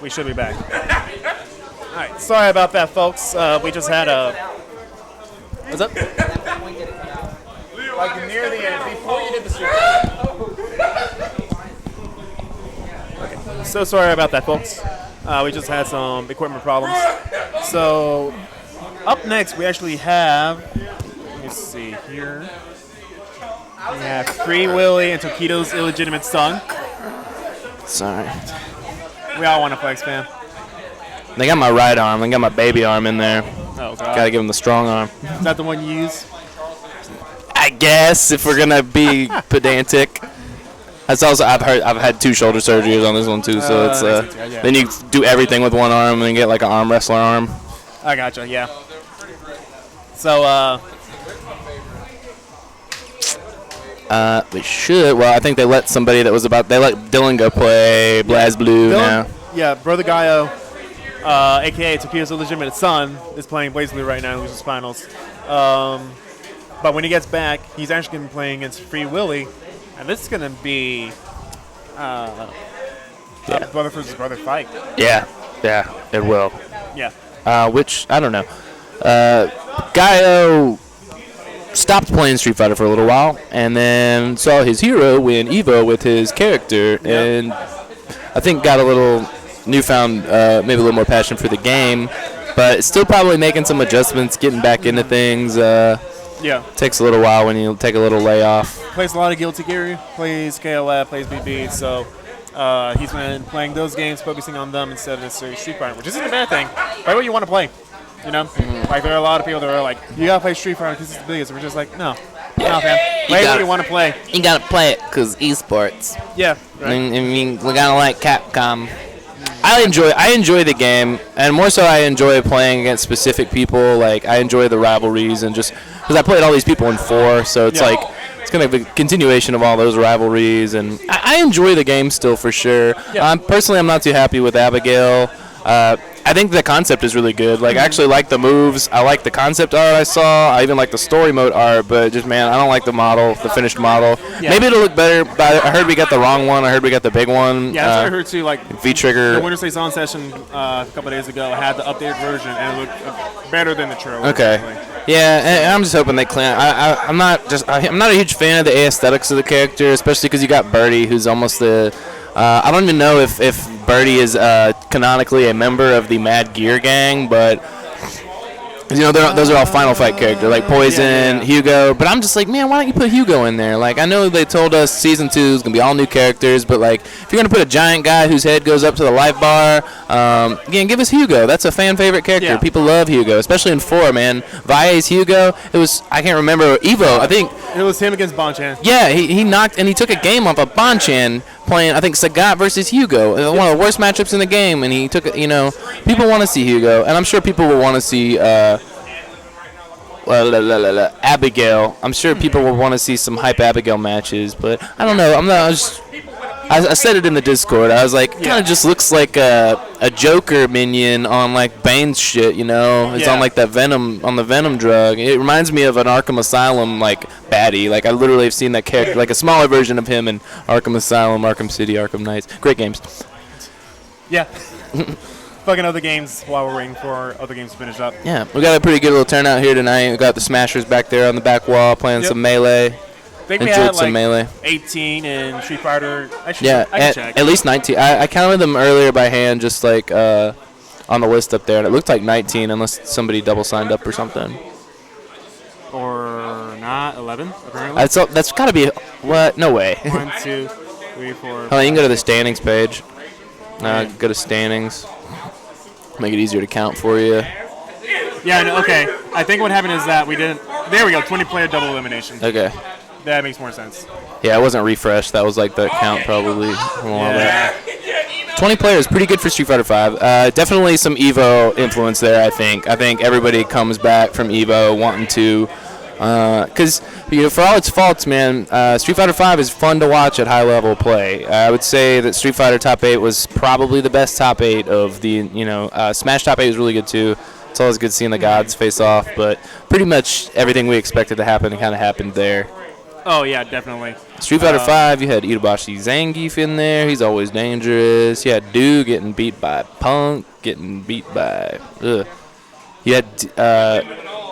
We should be back. All right, sorry about that, folks. We just had a. What's up? Like near the end, before you did the street. Okay, so sorry about that, folks. We just had some equipment problems. So, up next, we actually have. Let me see here. We have Free Willy and Tokido's illegitimate son. Sorry. We all want to flex, fam. They got my right arm. They got my baby arm in there. Oh, God. Gotta give him the strong arm. Is that the one you use? I guess if we're gonna be pedantic. That's also I've had 2 shoulder surgeries on this one too, so it's yeah. then you do everything with one arm and then get like an arm wrestler arm. I gotcha. Yeah. So we should. Well, I think they let somebody that was about. They let Dylan go play BlazBlue now. Yeah, Brother Gaio, a.k.a. Tokido's illegitimate son, is playing BlazBlue right now in Losers Finals. But when he gets back, he's actually going to be playing against Free Willy, and this is going to be brother versus brother fight. Yeah, it will. Yeah. Which I don't know. Gaio stopped playing Street Fighter for a little while, and then saw his hero win Evo with his character, and I think got a little newfound, maybe a little more passion for the game, but still probably making some adjustments, getting back into things. Takes a little while when you take a little layoff. Plays a lot of Guilty Gear, plays KOF, plays BB, so he's been playing those games, focusing on them instead of necessarily Street Fighter, which isn't a bad thing. Play what you want to play. You know, like there are a lot of people that are like, you gotta play Street Fighter because it's the biggest. We're just like, no, fam. Play what you want to play. You gotta play it because esports. Yeah, right. I mean, we gotta like Capcom. I enjoy the game, and more so I enjoy playing against specific people. Like I enjoy the rivalries, and just because I played all these people in 4, so it's like it's gonna be a continuation of all those rivalries, and I enjoy the game still for sure. Yeah. Personally, I'm not too happy with Abigail. I think the concept is really good. Like, I actually like the moves. I like the concept art I saw. I even like the story mode art, but just, man, I don't like the model, the finished model. Yeah. Maybe it'll look better, but I heard we got the wrong one. I heard we got the big one. Yeah, that's what I heard too. Like V-Trigger. The Winter States On session a couple days ago had the updated version, and it looked better than the trailer. Okay. Yeah, and I'm just hoping they clean. I'm not a huge fan of the aesthetics of the character, especially because you got Birdie, who's almost the. I don't even know if Birdie is canonically a member of the Mad Gear gang, but you know those are all Final Fight characters like Poison, Hugo. But I'm just like, man, why don't you put Hugo in there? Like I know they told us season 2 is gonna be all new characters, but like if you're gonna put a giant guy whose head goes up to the life bar, again, give us Hugo. That's a fan favorite character. Yeah. People love Hugo, especially in 4. Man, Vae's Hugo. It was I can't remember Evo. I think it was him against Bonchan. Yeah, he knocked and he took a game off of Bonchan. Playing, I think, Sagat versus Hugo, one of the worst matchups in the game, and he took it. You know, people want to see Hugo, and I'm sure people will want to see Abigail. I'm sure people will want to see some hype Abigail matches, but I don't know. I said it in the Discord. I was like, kind of just looks like a Joker minion on like Bane's shit, you know? It's on like that Venom, on the Venom drug. It reminds me of an Arkham Asylum like baddie. Like I literally have seen that character, like a smaller version of him in Arkham Asylum, Arkham City, Arkham Knights. Great games. Yeah. Fucking other games while we're waiting for other games to finish up. Yeah, we got a pretty good little turnout here tonight. We got the Smashers back there on the back wall playing some Melee. I think we had like 18 in Street Fighter. Actually, I can check. At least 19. I counted them earlier by hand, just like on the list up there, and it looked like 19, unless somebody double signed up or something. Or not 11, apparently. That's got to be what? No way. 1, 2, 3, 4. Oh, you can go to the standings page. Go to standings. Make it easier to count for you. Yeah. No, okay. I think what happened is that we didn't. There we go. 20-player double elimination. Okay. That makes more sense. Yeah, it wasn't refreshed. That was like the count probably. Yeah. 20 players, pretty good for Street Fighter 5. Definitely some Evo influence there, I think. I think everybody comes back from Evo wanting to, because for all its faults, man, Street Fighter 5 is fun to watch at high level play. I would say that Street Fighter Top 8 was probably the best Top 8 of the, Smash Top 8 was really good too. It's always good seeing the gods face off, but pretty much everything we expected to happen kind of happened there. Oh, yeah, definitely. Street Fighter 5, you had Itabashi Zangief in there. He's always dangerous. You had Do getting beat by Punk, getting beat by... Ugh. You had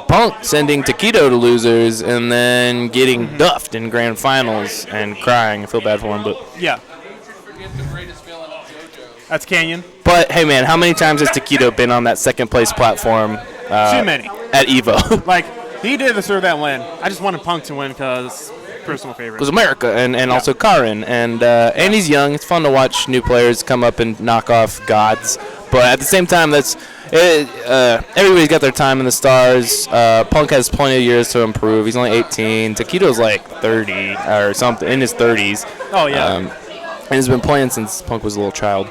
Punk sending Taquito to losers and then getting duffed in grand finals and crying. I feel bad for him, but... Yeah. That's Canyon. But, hey, man, how many times has Taquito been on that second-place platform? Too many. At EVO. Like, he did deserve that win. I just wanted Punk to win because... personal favorite. It was America and also Karin and he's young. It's fun to watch new players come up and knock off gods, but at the same time, everybody's got their time in the stars. Punk has plenty of years to improve. He's only 18. Taquito's like 30 or something, in his 30s. Oh yeah. And he's been playing since Punk was a little child.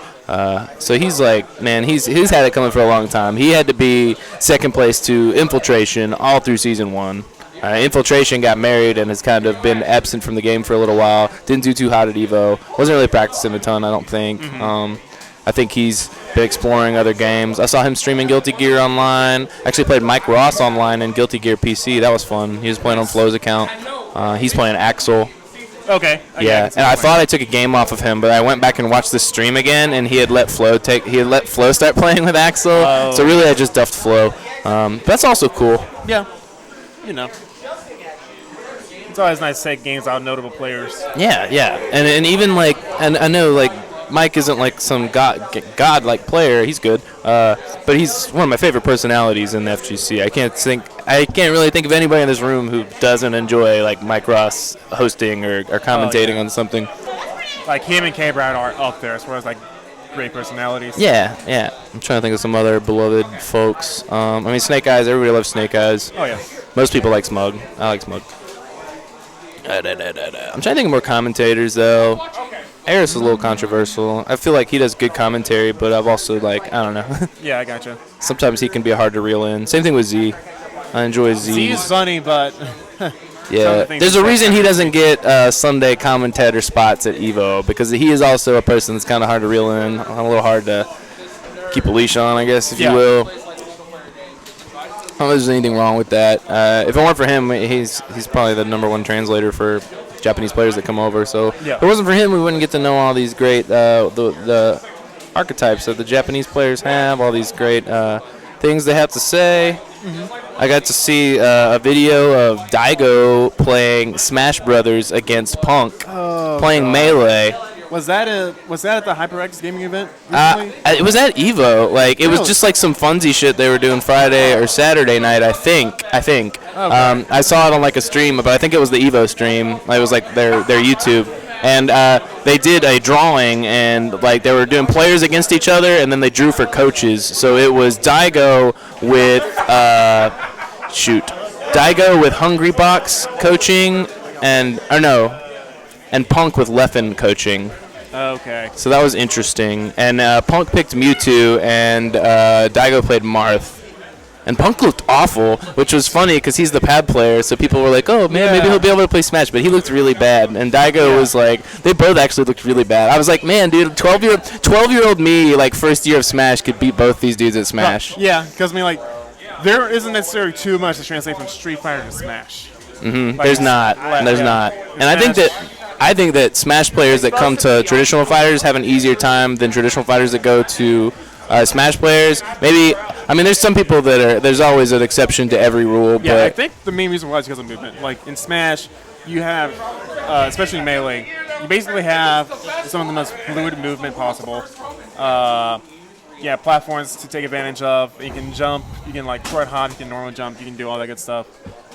So he's like, man, he's had it coming for a long time. He had to be second place to Infiltration all through Season 1. Infiltration got married and has kind of been absent from the game for a little while. Didn't do too hot at EVO. Wasn't really practicing a ton, I don't think. I think he's been exploring other games. I saw him streaming Guilty Gear online. Actually played Mike Ross online in Guilty Gear PC. That was fun. He was playing on Flo's account. He's playing Axel. Okay. Yeah, and I thought I took a game off of him, but I went back and watched the stream again, and he had let Flo start playing with Axel. Oh. So really, I just duffed Flo. That's also cool. Yeah. You know. It's always nice to take games out of notable players. Yeah, and even like, and I know like Mike isn't like some god-like player. He's good, but he's one of my favorite personalities in the FGC. I can't really think of anybody in this room who doesn't enjoy like Mike Ross hosting or commentating on something. Like him and K. Brown are up there as far as like great personalities. Yeah. I'm trying to think of some other beloved folks. I mean, Snake Eyes. Everybody loves Snake Eyes. Oh yeah. Most people like Smug. I like Smug. I'm trying to think of more commentators, though. Eris is a little controversial. I feel like he does good commentary, but I've also, like, I don't know. Yeah, I gotcha. Sometimes he can be hard to reel in. Same thing with Z. I enjoy Z. Z's funny, but... yeah, there's a reason he doesn't get Sunday commentator spots at EVO, because he is also a person that's kind of hard to reel in, a little hard to keep a leash on, I guess, if you will. I don't know if there's anything wrong with that. If it weren't for him, he's probably the #1 translator for Japanese players that come over. So if it wasn't for him, we wouldn't get to know all these great the archetypes that the Japanese players have, all these great things they have to say. I got to see a video of Daigo playing Smash Brothers against Punk, playing Melee. Was that at the HyperX gaming event? It was at EVO. Like it was just like some funsy shit they were doing Friday or Saturday night. I think. Okay. I saw it on like a stream, but I think it was the EVO stream. It was like their YouTube, and they did a drawing, and like they were doing players against each other, and then they drew for coaches. So it was Daigo with Hungry Box coaching, and Punk with Leffen coaching. Okay. So that was interesting. And Punk picked Mewtwo, and Daigo played Marth. And Punk looked awful, which was funny because he's the pad player, so people were like, oh, man, maybe he'll be able to play Smash. But he looked really bad. And Daigo was like, they both actually looked really bad. I was like, man, dude, 12-year-old me, like, first year of Smash, could beat both these dudes at Smash. Yeah, because, I mean, like, there isn't necessarily too much to translate from Street Fighter to Smash. Like, there's not. And I think that Smash players that come to traditional fighters have an easier time than traditional fighters that go to Smash players. Maybe, I mean, there's some people there's always an exception to every rule. Yeah, but I think the main reason why is because of movement. Like in Smash, you have, especially Melee, you basically have some of the most fluid movement possible. Platforms to take advantage of. You can jump, you can like throw it hot, you can normal jump, you can do all that good stuff.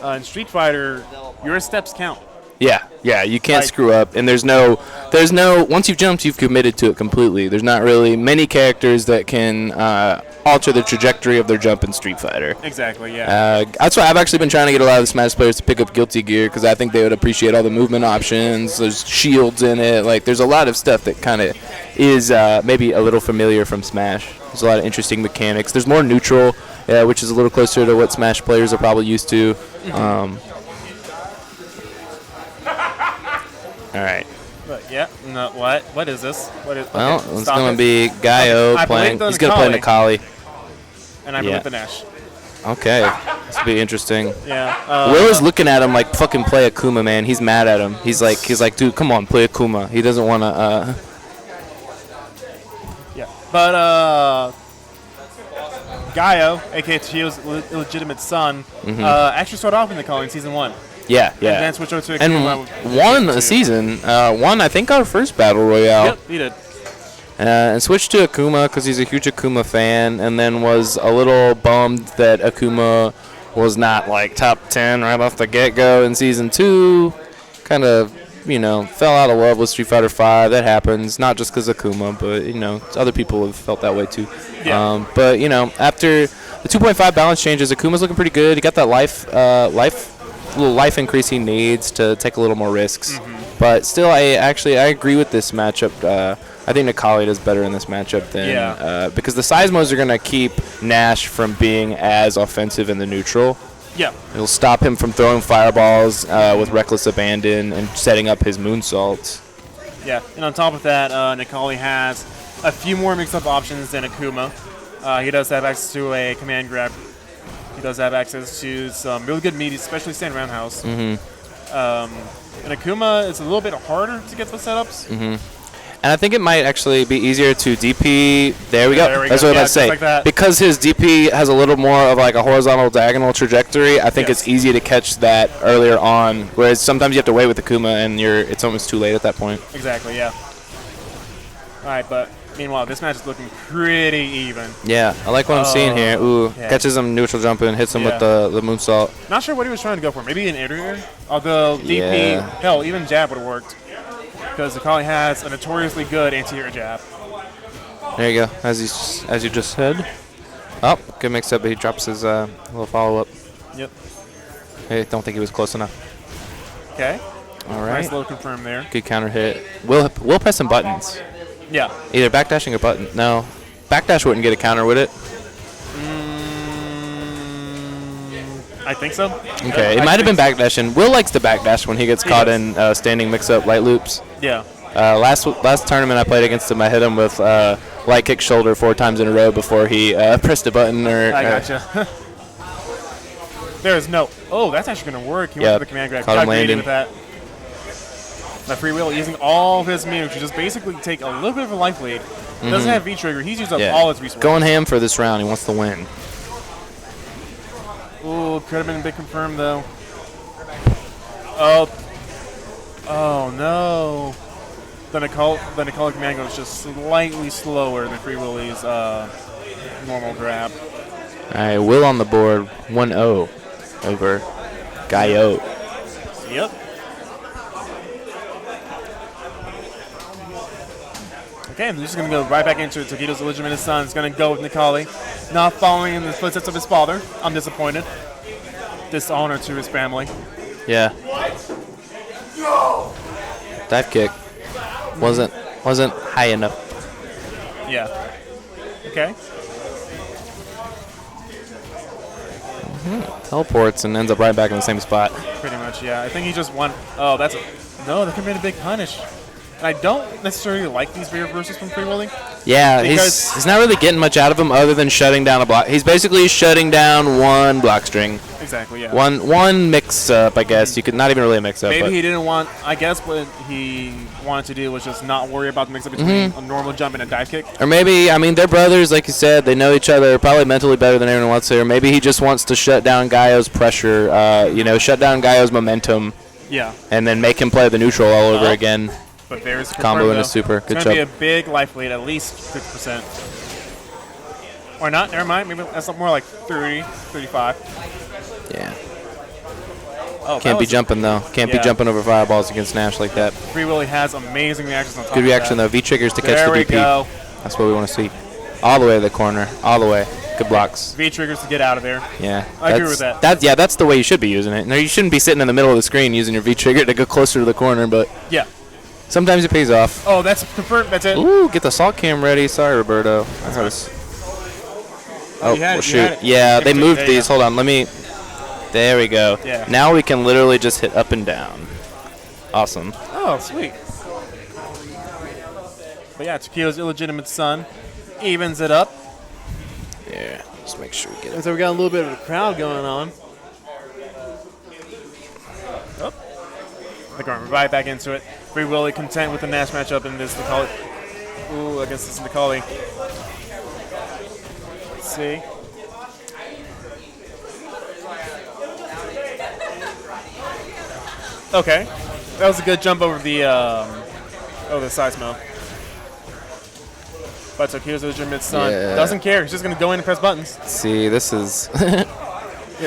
In Street Fighter, your steps count. Yeah, you can't screw up, and there's no. Once you've jumped, you've committed to it completely. There's not really many characters that can alter the trajectory of their jump in Street Fighter. Exactly, yeah. That's why I've actually been trying to get a lot of the Smash players to pick up Guilty Gear, because I think they would appreciate all the movement options. There's shields in it. Like, there's a lot of stuff that kind of is maybe a little familiar from Smash. There's a lot of interesting mechanics. There's more neutral, which is a little closer to what Smash players are probably used to. All right. What is this? Well, it's going to be Gaio playing. He's going to play Nikali. And I believe the Nash. Okay, this will be interesting. Yeah. Will is looking at him like fucking play Akuma, man. He's mad at him. He's like, dude, come on, play Akuma. He doesn't want to. Yeah. But Gaio, aka Tio's illegitimate son, actually started off in the calling season 1. Yeah, yeah. And then switched over to And Akuma. won a season. Won, I think, our first battle royale. Yep, he did. And switched to Akuma because he's a huge Akuma fan, and then was a little bummed that Akuma was not like top 10 right off the get-go in season 2. Kind of, fell out of love with Street Fighter V. That happens, not just because of Akuma, but other people have felt that way too. Yeah. But after the 2.5 balance changes, Akuma's looking pretty good. He got that little life increase he needs to take a little more risks. But still, I agree with this matchup. I think Nikali does better in this matchup than because the Seismos are going to keep Nash from being as offensive in the neutral. Yeah. It'll stop him from throwing fireballs with reckless abandon and setting up his moonsaults. Yeah, and on top of that, Nikali has a few more mix-up options than Akuma. He does have access to a command grab. He does have access to some really good meat, especially stand roundhouse. And Akuma is a little bit harder to get those setups. And I think it might actually be easier to DP. There we go. That's what I was about to say. Like because his DP has a little more of like a horizontal diagonal trajectory, I think it's easy to catch that earlier on. Whereas sometimes you have to wait with Akuma, and it's almost too late at that point. Exactly, yeah. All right, but meanwhile, this match is looking pretty even. Yeah, I like what I'm seeing here. Ooh, catches him neutral jumping, hits him with the moonsault. Not sure what he was trying to go for. Maybe an air. Although DP, hell, even jab would have worked. Because Nikali has a notoriously good anti-air jab. There you go, as you just said. Oh, good mix-up, but he drops his little follow-up. Yep. I don't think he was close enough. Okay. All right. Nice low confirm there. Good counter hit. We'll press some buttons. Yeah. Either backdashing or button. No. Backdash wouldn't get a counter, would it? I think so. Okay, it might have been backdashing. Will likes to backdash when he gets caught in standing mix-up light loops. Yeah. Last tournament I played against him, I hit him with light kick shoulder 4 times in a row before he pressed a button. I gotcha. There is no. Oh, that's actually going to work. He went for the command grab. Caught him landing. With that. That free will using all of his moves to just basically take a little bit of a life lead. Doesn't have V-trigger. He's used up all his resources. Going ham for this round. He wants to win. Ooh, could have been a bit confirmed though. Oh no. The Nikali command goes just slightly slower than Free Willy's normal grab. Alright, Will on the board, 1-0 over Gaio. Yep. Okay, I'm just going to go right back into it. Tokido's illegitimate son is going to go with Nikali. Not following in the footsteps of his father. I'm disappointed. Dishonor to his family. Yeah. Dive kick. Wasn't high enough. Yeah. Okay. Teleports and ends up right back in the same spot. Pretty much, yeah. I think he just won. Oh, that's no. That could have been a big punish. And I don't necessarily like these reverses from Free Willy. Yeah, he's not really getting much out of him other than shutting down a block. He's basically shutting down one block string. Exactly, yeah. One mix-up, I guess. You could not even really a mix-up. Maybe he didn't want. I guess what he wanted to do was just not worry about the mix-up between a normal jump and a dive kick. Or maybe, I mean, they're brothers, like you said. They know each other probably mentally better than everyone else here. Maybe he just wants to shut down Gaio's pressure, shut down Gaio's momentum. Yeah. And then make him play the neutral all over again. But there's combo in a super. Good job. It's going to be a big life lead, at least 50%. Or not, never mind. Maybe that's more like 30, 35. Yeah. Oh, can't be jumping, though. Can't be jumping over fireballs against Nash like that. Free Willy has amazing reactions on top Good reaction, though. V-triggers to catch the DP. There we go. That's what we want to see. All the way to the corner. All the way. Good blocks. V-triggers to get out of there. Yeah. I agree with that. That's the way you should be using it. No, you shouldn't be sitting in the middle of the screen using your V-trigger to go closer to the corner, but... Yeah. Sometimes it pays off. Oh, that's confirmed. That's it. Ooh, get the salt cam ready. Sorry, Roberto. Oh, shoot. Yeah, they moved these. Hold on. There we go. Yeah. Now we can literally just hit up and down. Awesome. Oh, sweet. But yeah, Tokido's illegitimate son evens it up. Yeah. Just make sure we get And it. so we got a little bit of a crowd going on. Oh. They're going right back into it. Free Willy content with the Nash matchup in this Nikali. Ooh, against this Nikali. Let's see. Okay. That was a good jump over the side smoke. But so here's the mid stun. Yeah. Doesn't care. He's just gonna go in and press buttons. See, this is. Yeah,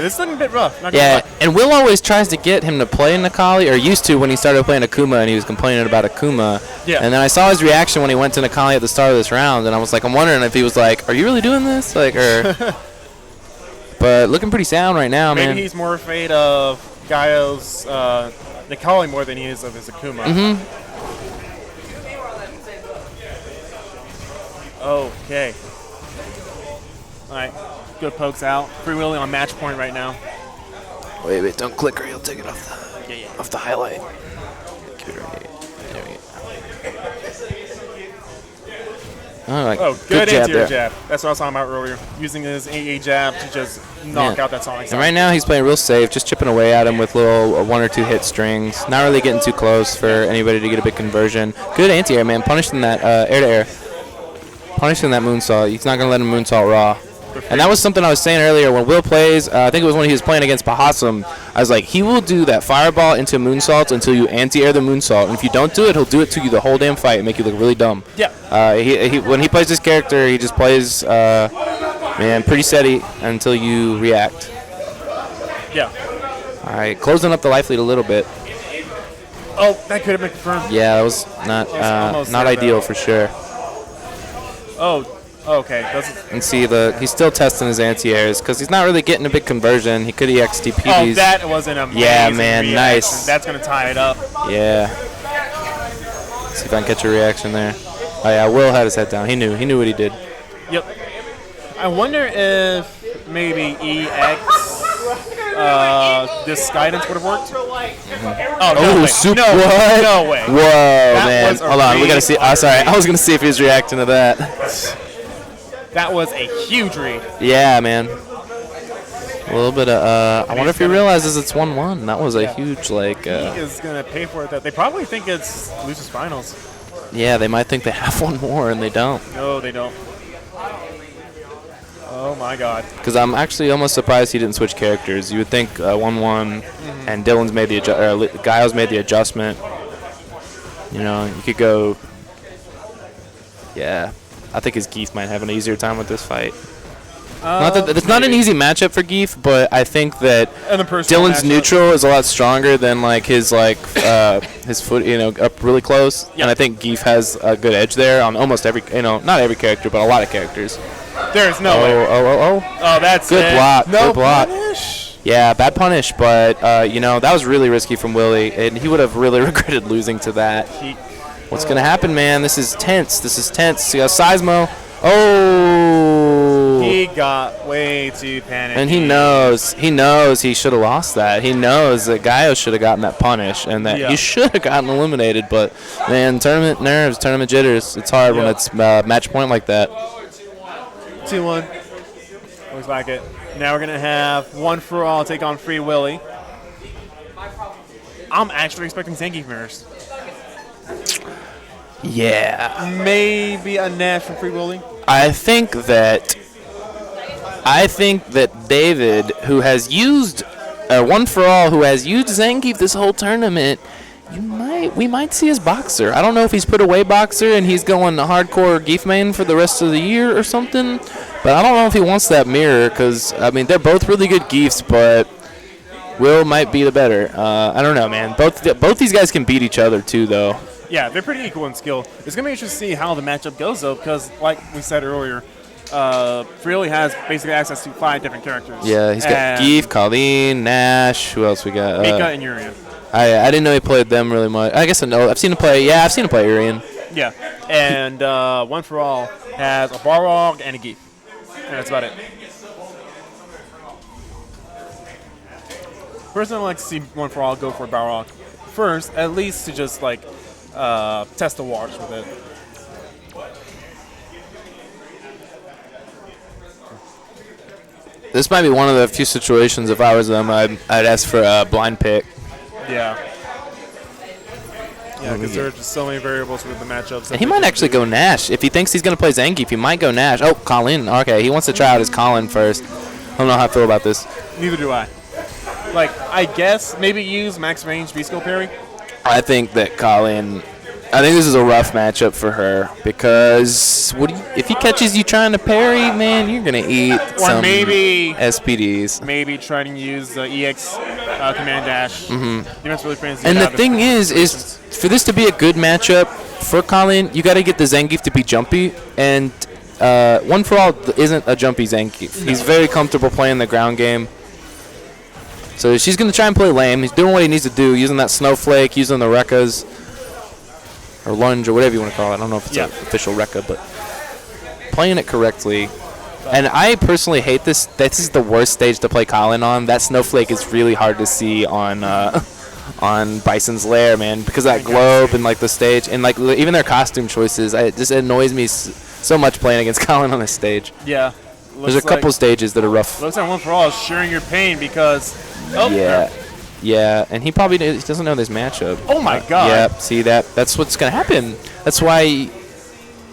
this is looking a bit rough. Not gonna Yeah, lie. and Will always tries to get him to play Nikali, or used to when he started playing Akuma and he was complaining about Akuma. Yeah. And then I saw his reaction when he went to Nikali at the start of this round, and I was like, I'm wondering if he was like, are you really doing this? Like, or. But looking pretty sound right now, Maybe man. he's more afraid of Gaio's Nikali more than he is of his Akuma. Mm-hmm. Okay. All right. Good pokes out. Free Willy on match point right now. Wait, don't click or he'll take it off off the highlight. Keep it right here. There we go. All right. Oh, good jab anti-air there. jab. That's what I was talking about earlier. Using his AA jab to just knock Yeah. out that Sonic. And right now he's playing real safe, just chipping away at him with little 1 or 2 hit strings. Not really getting too close for anybody to get a big conversion. Good anti-air, man. Punishing that air-to-air. Punishing that moonsault. He's not going to let him moonsault raw. And that was something I was saying earlier when Will plays. I think it was when he was playing against Bahasam. I was like, he will do that fireball into moonsault until you anti-air the moonsault. And if you don't do it, he'll do it to you the whole damn fight and make you look really dumb. Yeah. When he plays this character, he just plays, man, pretty steady until you react. Yeah. All right, closing up the life lead a little bit. Oh, that could have been confirmed. Yeah, that was not almost not there, ideal though. for sure. Oh, okay. That's And see, he's still testing his anti-airs because he's not really getting a big conversion. He could EXTP oh, these. that was an amazing Yeah, man, reaction. nice. That's going to tie it up. Yeah. See if I can catch a reaction there. Oh yeah, Will had his head down. He knew what he did. Yep. I wonder if maybe EX, this guidance would have worked. Oh, no way. super No, what? no way. Whoa, man. was a Hold on, we gotta see. read. Sorry, I was gonna see if he was reacting to that. That was a huge read. Yeah, man. A little bit of. I wonder if he realizes it's 1-1. That was a huge like. He is going to pay for it. They probably think it's Lucius Finals. Yeah, they might think they have one more and they don't. No, they don't. Oh, my God. Because I'm actually almost surprised he didn't switch characters. You would think 1-1, and Dylan's made the Gaio's made the adjustment. You know, you could go. Yeah, I think his Geef might have an easier time with this fight. Not that it's not an easy matchup for Geef, but I think that And the personal Dylan's matchup. neutral is a lot stronger than like his his foot, up really close. Yeah. And I think Geef has a good edge there on almost every, not every character, but a lot of characters. There's no way. Oh. Oh, that's Good it. block, No good block. punish. Yeah, bad punish, but that was really risky from Willie, and he would have really regretted losing to that. What's gonna happen, man? This is tense. You got Seismo. Oh. He got way too panicky. And he knows he should have lost that. He knows that Gaio should have gotten that punish and that he should have gotten eliminated. But, man, tournament nerves, tournament jitters, it's hard when it's match point like that. 2-1. Looks like it. Now we're going to have One For All take on Free Willy. I'm actually expecting Zangief mirrors. Yeah. Maybe a Nash from Free Willy. I think that David, who has used One For All, who has used Zangief this whole tournament, we might see his Boxer. I don't know if he's put away Boxer and he's going hardcore Geef main for the rest of the year or something, but I don't know if he wants that mirror because, they're both really good Geefs, but Will might be the better. I don't know, man. Both these guys can beat each other, too, though. Yeah, they're pretty equal in skill. It's going to be interesting to see how the matchup goes, though, because, like we said earlier, Free Willy has basically access to 5 different characters. Yeah, he's got Geef, Colleen, Nash. Who else we got? Mika and Urian. I didn't know he played them really much. I guess I know. I've seen him play. Yeah, I've seen him play Urian. Yeah, and One For All has a Balrog and a Geef. And that's about it. Personally, I like to see One For All go for Balrog first, at least to just, test the waters with it. This might be one of the few situations, if I was them, I'd ask for a blind pick. Yeah. Yeah, because there are just so many variables with the matchups. And he might actually go Nash. If he thinks he's going to play Zangief, he might go Nash. Oh, Colin. Okay, he wants to try out his Colin first. I don't know how I feel about this. Neither do I. Like, I guess maybe use max range B-skill parry. I think that Colin... I think this is a rough matchup for her because if he catches you trying to parry, man, you're going to eat some maybe SPDs. Maybe try to use the EX command dash. Defense really fancy. And the thing is for this to be a good matchup for Colin, you got to get the Zangief to be jumpy. And One For All isn't a jumpy Zangief. He's very comfortable playing the ground game. So she's going to try and play lame. He's doing what he needs to do, using that Snowflake, using the Rekkas. Or lunge, or whatever you want to call it. I don't know if it's an official Rekka, but playing it correctly. And I personally hate this. This is the worst stage to play Colin on. That Snowflake is really hard to see on on Bison's Lair, man, because of that globe and like the stage and like even their costume choices. It just annoys me so much playing against Colin on this stage. Yeah. There's a couple stages that are rough. Looks like One For All is sharing your pain because. Yeah, and he probably doesn't know this matchup. Oh my God! Yeah, see that's what's gonna happen. That's why.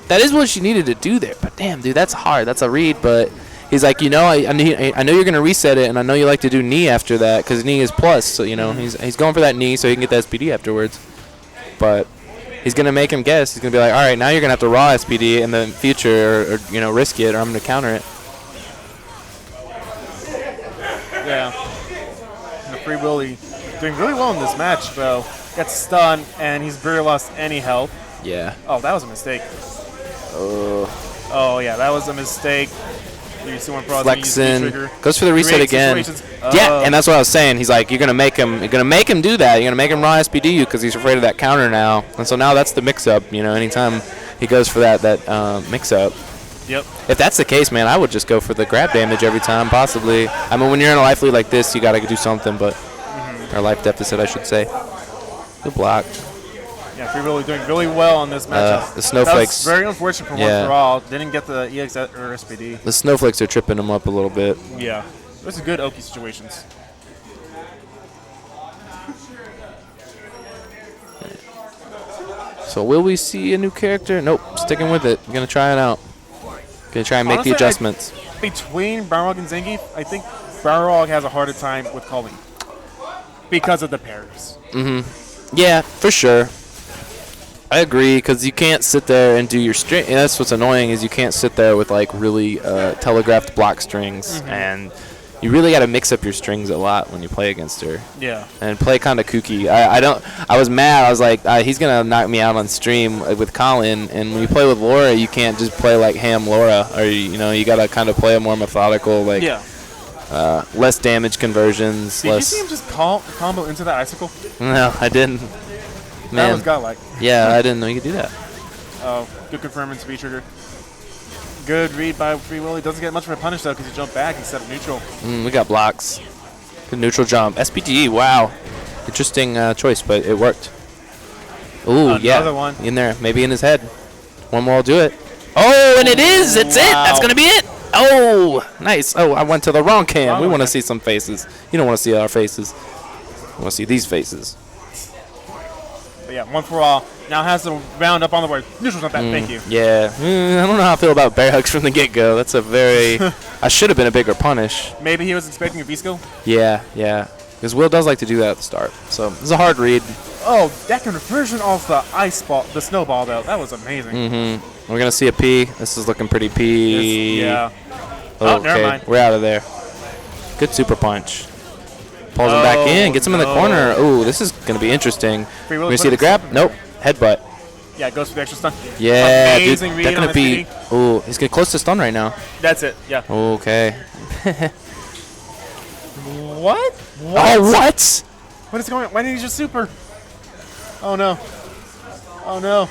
That is what she needed to do there. But damn, dude, that's hard. That's a read. But he's like, I know you're gonna reset it, and I know you like to do knee after that because knee is plus. So he's going for that knee so he can get the SPD afterwards. But he's gonna make him guess. He's gonna be like, all right, now you're gonna have to raw SPD in the future, or risk it, or I'm gonna counter it. Yeah. Free Willy doing really well in this match, though. Gets stunned, and he's barely lost any health. Yeah. Oh, that was a mistake. Oh, yeah, that was a mistake. You see One For All flexing. Goes for the reset again. Yeah, and that's what I was saying. He's like, you're gonna make him do that. You're gonna make him raw SPD you because he's afraid of that counter now. And so now that's the mix-up. Anytime he goes for that mix-up. Yep. If that's the case, man, I would just go for the grab damage every time, possibly. I mean, when you're in a life lead like this, you got to do something, but or life deficit, I should say. Good block. Yeah, Free Willy doing really well on this matchup. The Snowflakes. That's very unfortunate for One For All. Didn't get the EX or SPD. The Snowflakes are tripping him up a little bit. Yeah. Those are good Oki situations. So will we see a new character? Nope. Sticking with it. Going to try it out. Gonna try and make the adjustments. Between Brawlz and Zangief, I think Brawlz has a harder time with Colin because of the parries. Yeah, for sure. I agree, because you can't sit there and do your string. And that's what's annoying is you can't sit there with like really telegraphed block strings, and you really got to mix up your strings a lot when you play against her. Yeah. And play kind of kooky. I was mad. I was like, he's gonna knock me out on stream with Colin. And when you play with Laura, you can't just play like ham Laura, or you gotta kind of play a more methodical, like less damage conversions. Did you see him just combo into that icicle? No, I didn't. Man. That was godlike. Yeah, I didn't know you could do that. Oh, good confirming speed trigger. Good read by Free Willy. Doesn't get much of a punish, though, because he jumped back instead of neutral. We got blocks. Good neutral jump. SPD, wow. Interesting choice, but it worked. Ooh, Another one. In there. Maybe in his head. One more will do it. Oh, and it is! It's it! That's going to be it! Oh, nice. Oh, I went to the wrong cam. We want to see some faces. You don't want to see our faces. You want to see these faces. But yeah, One For All now has to round up on the board. Neutral's not bad. Thank you. Yeah. I don't know how I feel about bear hugs from the get-go. That's a very... I should have been a bigger punish. Maybe he was expecting a V-skill? Yeah. Because Will does like to do that at the start. So, it's a hard read. Oh, that conversion off the ice ball, the snowball, though. That was amazing. We're going to see a P. This is looking pretty P. Yeah. Oh, never mind. We're out of there. Good super punch. Pulls him back in. Gets him in the corner. Ooh, this is going to be interesting. We're going to see the grab. Nope. Headbutt. Yeah, it goes for the extra stun. Yeah, amazing dude. That's going to be... Ooh, he's getting close to stun right now. That's it. Yeah. Okay. What? Oh, what? What is going on? Why didn't he just super? Oh, no. Oh, no.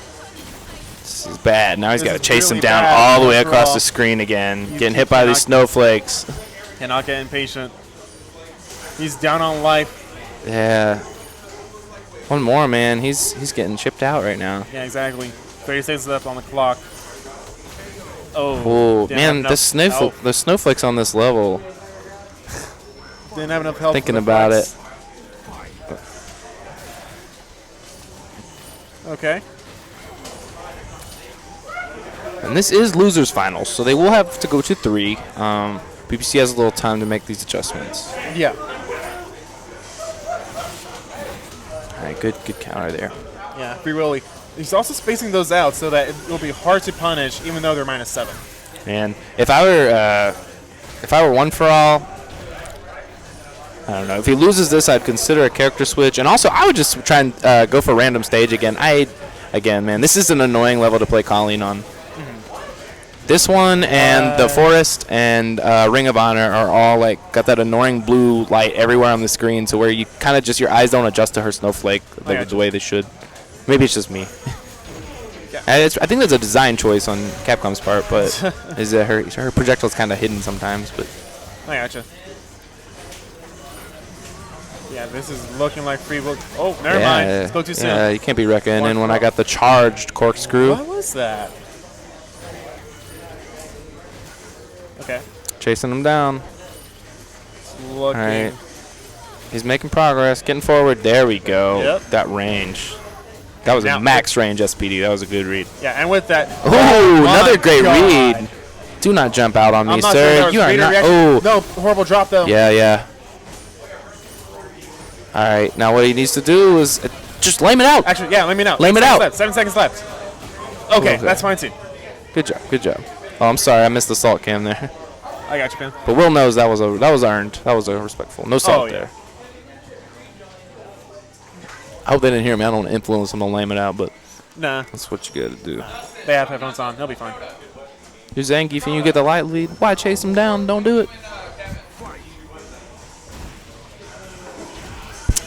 This is bad. Now he's got to chase really him down bad. all the way across the screen again. Getting hit by these snowflakes. Cannot get impatient. He's down on life. Yeah. One more, man. He's getting chipped out right now. Yeah, exactly. 30 seconds left on the clock. Oh, man, the snowflakes on this level. Didn't have enough health. Thinking about it. Okay. And this is losers finals, so they will have to go to 3. BBC has a little time to make these adjustments. Yeah. All right, good counter there. Yeah, Free Willy. He's also spacing those out so that it will be hard to punish, even though they're -7. And if I were one for all, I don't know. If he loses this, I'd consider a character switch, and also I would just try and go for random stage again. Again, man, this is an annoying level to play Colleen on. This one and the Forest and Ring of Honor are all like got that annoying blue light everywhere on the screen, to where you kind of just your eyes don't adjust to her snowflake the way they should. Maybe it's just me. Yeah. I think that's a design choice on Capcom's part, but is that her projectile's kind of hidden sometimes. But I gotcha. Yeah, this is looking like Free Willy. Oh, never mind. Spoke too soon. Yeah, you can't be reckoning when I got the charged corkscrew. What was that? Okay. Chasing him down. Looking. All right. He's making progress, getting forward. There we go. Yep. That range. That was a max range SPD. That was a good read. Yeah, and with that. Oh, another great read. Do not jump out on me, sir. You are not. Oh. No, horrible drop, though. Yeah. All right. Now what he needs to do is just lame it out. Actually, yeah, lame it out. 7 seconds left. Okay, that's fine, too. Good job. Oh, I'm sorry. I missed the salt cam there. I got you, man. But Will knows that was earned. That was respectful. No salt there. I hope they didn't hear me. I don't want to influence them to lame it out, but nah, that's what you got to do. They have headphones on. They'll be fine. You're Zangief and you get the light lead. Why chase him down? Don't do it.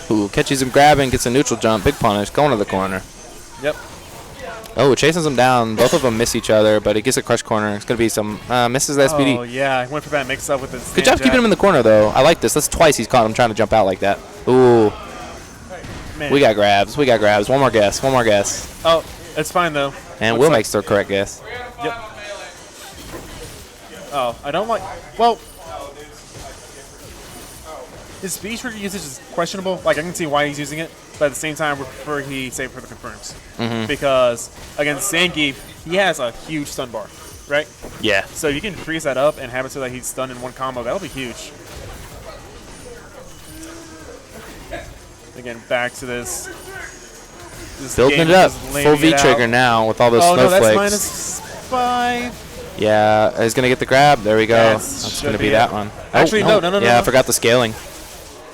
Ooh, catches him grabbing, gets a neutral jump. Big punish. Going to the corner. Yep. Oh, chases him down. Both of them miss each other, but he gets a crush corner. It's going to be some misses the SPD. Oh, yeah. I went for that mix-up with his Good job keeping him in the corner, though. I like this. That's twice he's caught him trying to jump out like that. Ooh. Man. We got grabs. One more guess. Oh, it's fine, though. And Will makes the correct guess. Yep. Oh, I don't like... Well... His speed trigger usage is questionable. Like, I can see why he's using it, but at the same time, I prefer he save for the confirms. Because against Zangief, he has a huge stun bar, right? Yeah. So you can freeze that up and have it so that he's stunned in one combo. That'll be huge. Again, back to this building it up. Full V trigger now with all those snowflakes. No, that's -5. Yeah, he's going to get the grab. There we go. That's going to be that one. Actually, no. Yeah, I forgot the scaling.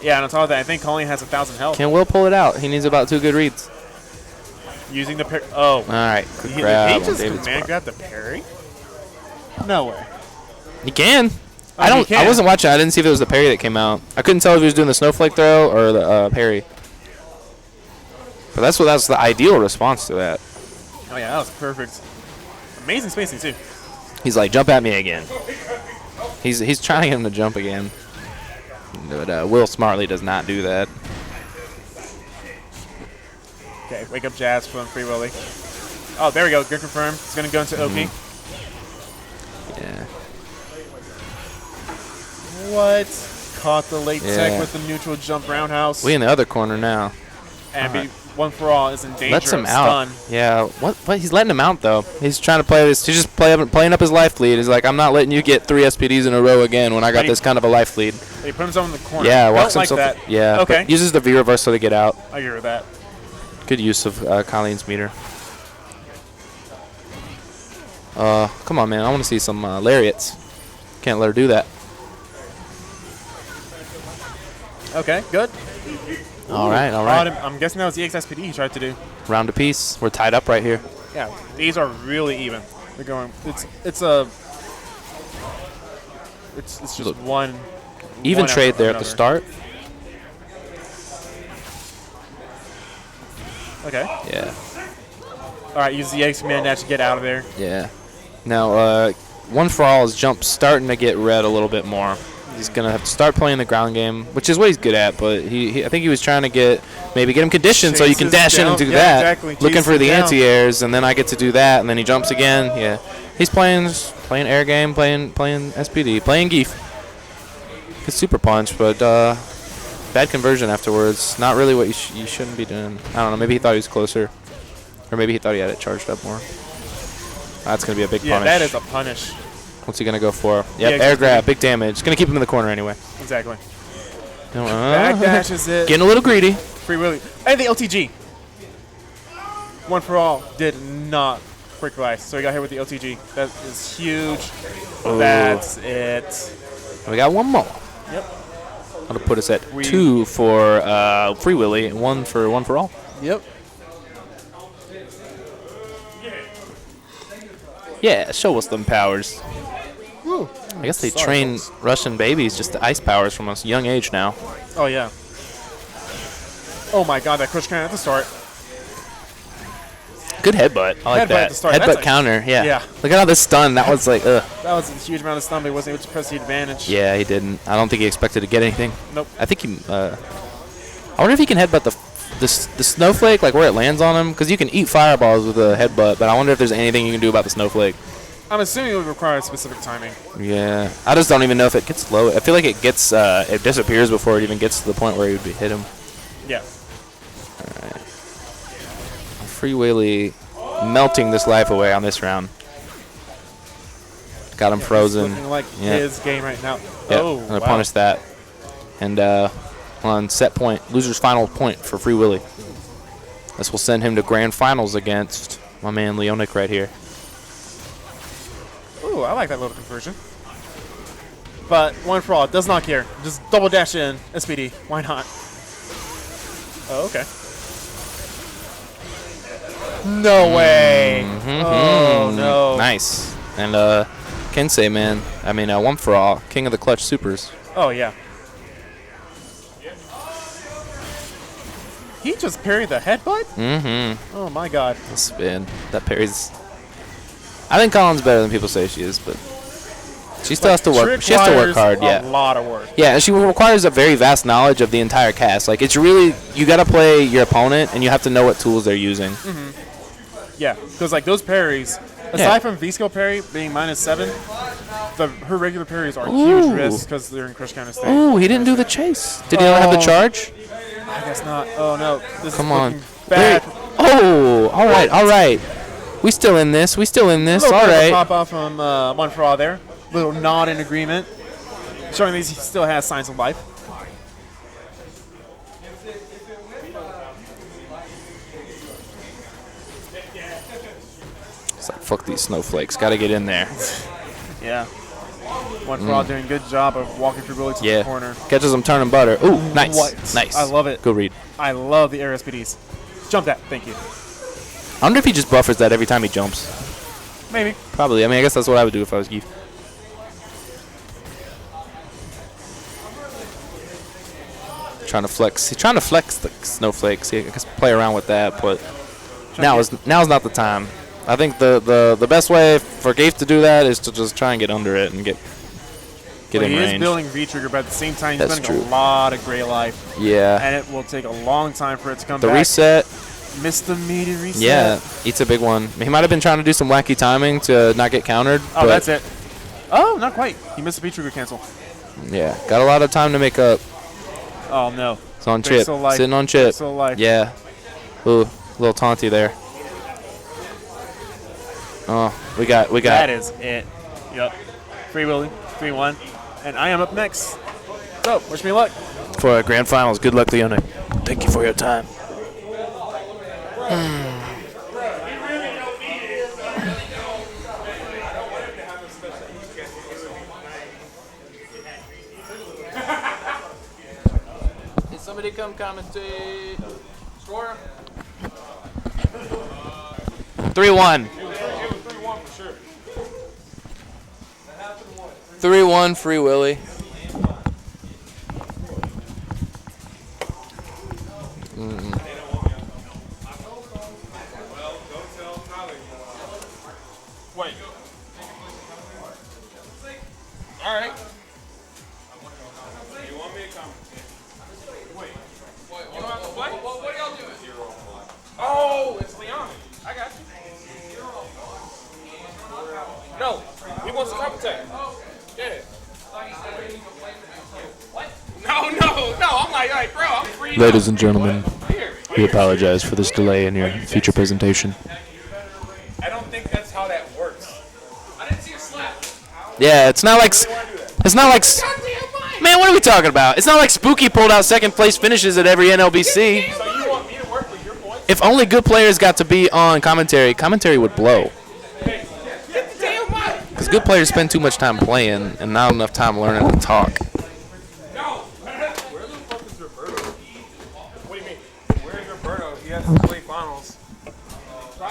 Yeah, and on top of that, I think Colleen has 1,000 health. Can Will pull it out? He needs about 2 good reads. Using the parry. Oh. All right. Good grab. He just command grabbed the parry? No way. He can. I wasn't watching. I didn't see if it was the parry that came out. I couldn't tell if he was doing the snowflake throw or the parry. But that's the ideal response to that. Oh yeah, that was perfect. Amazing spacing too. He's like, jump at me again. He's trying to get him to jump again. But Will smartly does not do that. Okay, wake up Jazz from Free Willy. Oh, there we go. Good confirm. He's gonna go into OP. Yeah. What? Caught the late tech with the neutral jump roundhouse. We in the other corner now. And one for all is in danger. Lets him of out. stun. Yeah. What? He's letting him out though. He's trying to play this. He's just playing up his life lead. He's like, I'm not letting you get 3 SPDs in a row again when I got this kind of a life lead. He put himself in the corner. Yeah, walks Don't himself. Like that. Yeah. Okay. Uses the V reverse so to get out. I agree with that. Good use of Colleen's meter. Come on, man. I want to see some lariats. Can't let her do that. Okay, good. All right. I'm guessing that was the EX-SPD he tried to do. Round apiece. We're tied up right here. Yeah, these are really even. They're going. It's just Look, one. Even one trade after there another. at the start. Okay. Yeah. All right, use the EX command dash to get out of there. Yeah. Now, One for All is jump starting to get read a little bit more. He's gonna have to start playing the ground game, which is what he's good at. But I think he was trying to maybe get him conditioned so you can dash in and do that. Exactly. Looking for the anti-airs, and then I get to do that, and then he jumps again. Yeah. He's playing air game, playing SPD, playing Geef. Good super punch, but bad conversion afterwards. Not really what you shouldn't be doing. I don't know. Maybe he thought he was closer. Or maybe he thought he had it charged up more. That's going to be a big punish. Yeah, that is a punish. What's he going to go for? Yep, air grab, big damage. It's going to keep him in the corner anyway. Exactly. Backdash is it. Getting a little greedy. Free Willy. And the LTG. One for all did not quick rise, so he got hit with the LTG. That is huge. Ooh. That's it. We got one more. Yep. That'll put us at 2 for Free Willy and 1 for all. Yep. Yeah, show us them powers. Woo. I guess they train Russian babies just to ice powers from a young age now. Oh, yeah. Oh, my God, that crush cannon at the start. Good headbutt. I like that. At the start. Headbutt counter, yeah. Yeah. Look at all this stun. That was like, ugh. That was a huge amount of stun, but he wasn't able to press the advantage. Yeah, he didn't. I don't think he expected to get anything. Nope. I think he, I wonder if he can headbutt the snowflake, like where it lands on him, because you can eat fireballs with a headbutt, but I wonder if there's anything you can do about the snowflake. I'm assuming it would require specific timing. Yeah. I just don't even know if it gets low. I feel like it gets, it disappears before it even gets to the point where he would hit him. Yeah. All right. Free Willy melting this life away on this round. Got him frozen. Looking like his game right now. Yeah, Oh, I'm going to wow. punish that. And on set point, loser's final point for Free Willy. This will send him to grand finals against my man Leonic right here. Ooh, I like that little conversion. But one for all, does not care. Just double dash in SPD. Why not? Oh, okay. No way. Oh, no. Nice. And Kensei, man. I mean, one for all. King of the clutch supers. Oh, yeah. He just parried the headbutt? Mm-hmm. Oh, my God. The spin. That parries. I think Colin's better than people say she is, but she still has to work. She has to work hard. Yeah. A lot of work. Yeah, and she requires a very vast knowledge of the entire cast. Like, it's really, you got to play your opponent, and you have to know what tools they're using. Mm-hmm. Yeah, because, like, those parries, aside from V-skill parry being -7, her regular parries are huge risks because they're in crush counter state. Ooh, he didn't do the chase. Did he not have the charge? I guess not. Oh, no. This Come is on. looking bad. Oh, all right, all right. We still in this. We still in this. All right. Pop off from One for All there. Little nod in agreement. Showing that he still has signs of life. It's like, fuck these snowflakes. Got to get in there. Yeah. One for All doing a good job of walking through Willy to the corner. Catches him turning butter. Ooh, nice. What? Nice. I love it. Good read. I love the air SPDs. Jump that. Thank you. I wonder if he just buffers that every time he jumps. Maybe. Probably. I mean, I guess that's what I would do if I was Geef. Trying to flex. He's trying to flex the snowflakes. He can play around with that, but now's not the time. I think the best way for Geef to do that is to just try and get under it and get in range. He is building V-Trigger, but at the same time, he's That's spending true. a lot of gray life. Yeah. And it will take a long time for it to come The back. reset. Missed the immediate reset. Yeah, eats a big one. He might have been trying to do some wacky timing to not get countered. Oh, that's it. Oh, not quite. He missed the V-Trigger cancel. Yeah, got a lot of time to make up. Oh, no. It's on There's chip. still life. Sitting on chip. There's still life. Yeah. Ooh, little taunty there. Oh, we got. That is it. Yep. Free Willy, 3-1. And I am up next. So, wish me luck. For our grand finals. Good luck, Leona. Thank you for your time. Did somebody come commentate? Score? 3-1. 3-1, Free Willy. Wait. All right. You want me to come? Wait. You don't have to play? What are y'all doing? Oh, it's Leon. I got you. No, he wants to commentate. Yeah. Ladies and gentlemen, we apologize for this delay in your feature presentation. I don't think that's how that works. I didn't see a slap. Yeah, it's not like man, what are we talking about? It's not like Spooky pulled out second place finishes at every NLBC. So you want me to work with your points? If only good players got to be on commentary would blow. Because good players spend too much time playing and not enough time learning to talk. Where the fuck is Roberto? What do you mean? Where's Roberto? He has to play finals.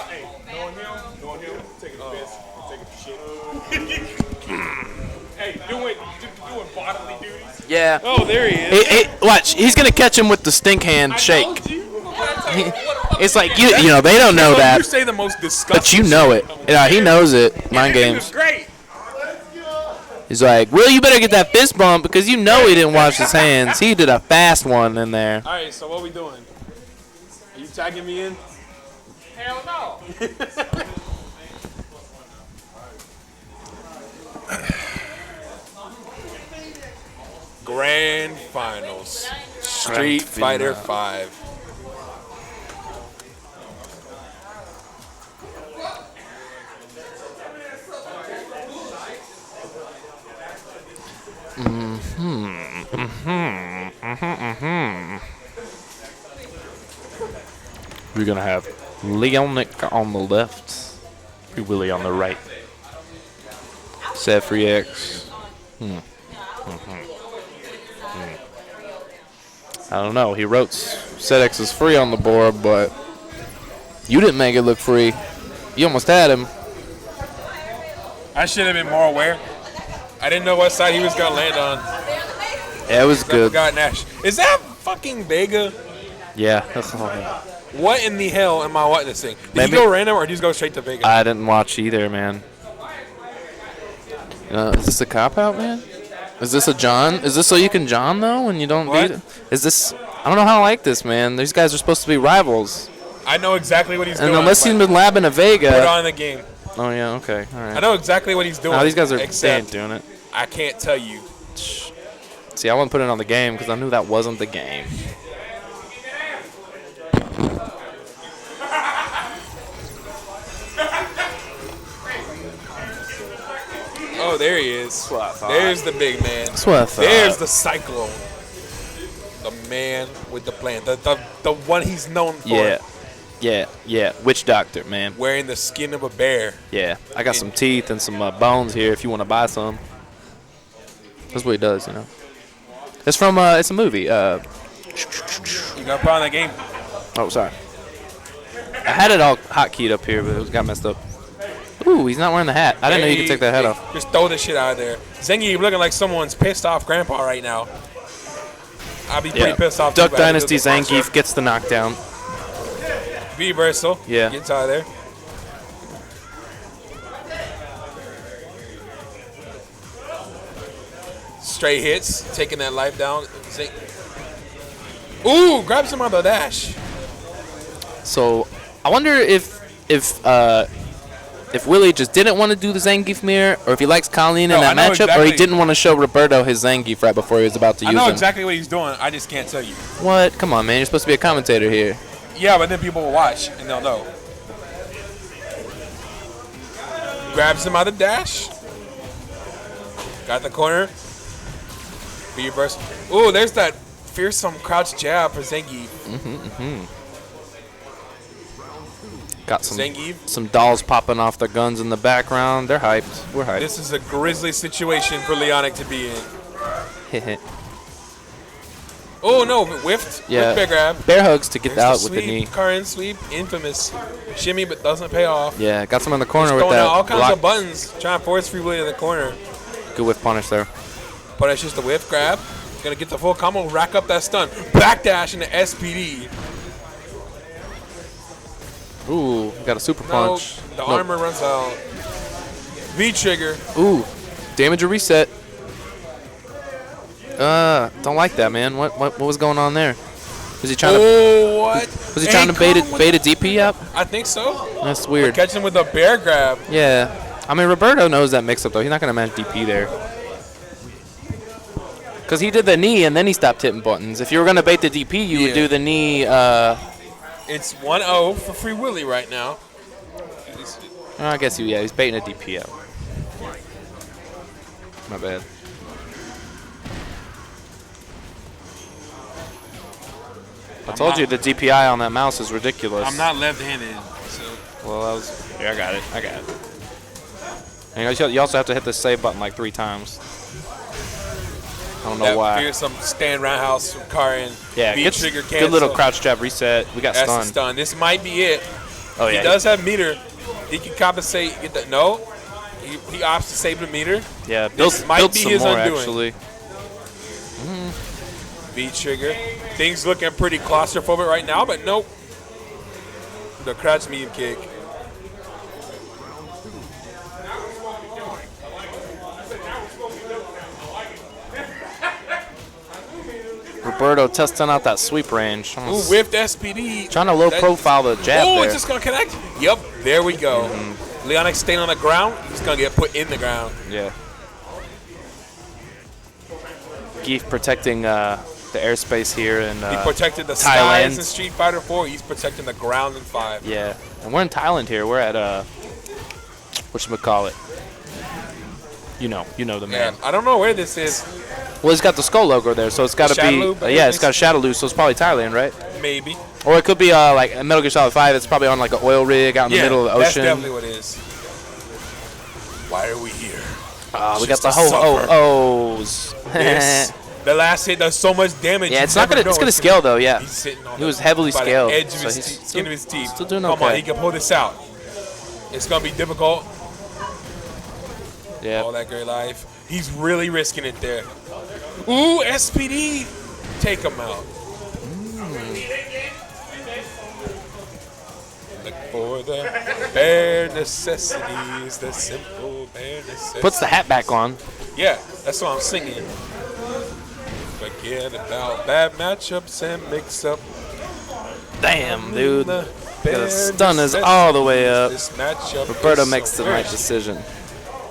Hey, knowing him, taking a piss, taking shit. Hey, doing bodily duties. Yeah. Oh, there he is. Hey, watch, he's gonna catch him with the stink hand shake. I told you. It's like you know they don't know You that, say the most disgusting. but you know it. Yeah, he knows it. Mind It games. was great. He's like, Will, you better get that fist bump because you know he didn't wash his hands. He did a fast one in there. All right, so what we doing? Are you tagging me in? Hell no. Grand Finals. Street Fighter 5. We're gonna have Leonic on the left, Free Willy on the right. Set free X. I don't know. He wrote Set X is free on the board, but you didn't make it look free. You almost had him. I should have been more aware. I didn't know what side he was gonna land on. Yeah, it was good. God, Nash. Is that fucking Vega? Yeah. What in the hell am I witnessing? Did Maybe- he go random or did he just go straight to Vega? I didn't watch either, man. Is this a cop-out, man? Is this a John? Is this so you can John, though, when you don't What? beat it? Is this... I don't know how I like this, man. These guys are supposed to be rivals. I know exactly what he's And doing. unless he's but been labbing a put Vega... on the game. Oh, yeah, okay. All right. I know exactly what he's doing. No, these guys are they except ain't doing it. I can't tell you. See, I wouldn't put it on the game because I knew that wasn't the game. Oh, there he is. There's the big man. That's what I thought. There's the Cyclone. The man with the plan. The one he's known for. Yeah. Witch Doctor, man. Wearing the skin of a bear. Yeah. I got some teeth and some bones here if you want to buy some. That's what he does, you know. It's from, it's a movie. You got to put on the game. Oh, sorry. I had it all hotkeyed up here, but it got messed up. Ooh, he's not wearing the hat. I didn't know you could take that hat off. Just throw this shit out of there. Zengi looking like someone's pissed off grandpa right now. I'll be pretty pissed off. Duck too, but I had to Dynasty do the punch Zangief up. gets the knockdown. Reversal. Yeah. Gets out of there. Straight hits. Taking that life down. Ooh, grabs him on the dash. So, I wonder if Willie just didn't want to do the Zangief mirror, or if he likes Colleen in that I know matchup, or he exactly. didn't want to show Roberto his Zangief right before he was about to I use know him. exactly what he's doing. I just can't tell you. What? Come on, man. You're supposed to be a commentator here. Yeah, but then people will watch and they'll know. Grabs him out of the dash. Got the corner. Reverse. Ooh, there's that fearsome crouch jab for Zangief. Got some Zangief. dolls popping off their guns in the background. They're hyped. We're hyped. This is a grisly situation for Leonic to be in. Oh no, whiffed. Yeah. Whiff bear grab. Bear hugs to get There's out with the knee. Current sweep, infamous. Shimmy, but doesn't pay off. Yeah, got some in the corner with Throwing that out all kinds block. of buttons, trying to force Free Willy in the corner. Good whiff punish there. But it's just a whiff grab. Gonna get the full combo, rack up that stun. Backdash into SPD. Ooh, got a super No, punch. the armor runs out. V-trigger. Ooh, damage or reset. Don't like that, man. What was going on there? Was he trying Oh, what? to? Was he trying to bait a DP up? I think so. That's weird. Catch him with a bear grab. Yeah, I mean Roberto knows that mix-up though. He's not gonna match DP there. Because he did the knee and then he stopped hitting buttons. If you were going to bait the DP, you would do the knee. It's 1-0 for Free Willy right now. I guess he's baiting a DP out. My bad. I told you the DPI on that mouse is ridiculous. I'm not left-handed, so. Well, that was. Yeah, I got it. And you also have to hit the save button like 3 times. I don't know why. Here's some stand roundhouse from Karin. Yeah, trigger cancel. good little crouch jab reset. We got That's stunned. stun. This might be it. Oh yeah. He does have meter. He can compensate. Get that? No. He opts to save the meter. Yeah, This might be some his more undoing. actually. V trigger. Things looking pretty claustrophobic right now, but nope. The crouch medium kick. Roberto testing out that sweep range. Ooh, whiffed SPD. Trying to low profile the jab Oh, there. it's just going to connect? Yep, there we go. Leonic staying on the ground. He's going to get put in the ground. Yeah. Geef protecting the airspace here in He protected the Thailand. skies in Street Fighter 4. He's protecting the ground in 5. Yeah, and we're in Thailand here. We're at whatchamacallit. You know the man. I don't know where this is. Well, it's got the skull logo there, so it's got to be. Shadaloo? Yeah, it's got a Shadaloo, so it's probably Thailand, right? Maybe. Or it could be like a Metal Gear Solid 5. It's probably on like an oil rig out in the middle of the ocean. That's definitely what it is. Why are we here? We got Just the to suffer. Ohs. The last hit does so much damage. Yeah, it's not gonna. It's gonna scale though. Yeah. He's sitting on He was heavily by the scaled. edge of so his he's skin of his teeth. Still doing Come okay. on, he can pull this out. It's gonna be difficult. Yeah. All that great life. He's really risking it there. Ooh, SPD. Take him out. Look for the bare necessities, the simple bare necessities. Puts the hat back on. Yeah, that's what I'm singing. Forget about bad matchups and mix-up. Damn, dude. The The stun is all the way up. This matchup Roberto is makes so the right worse. decision.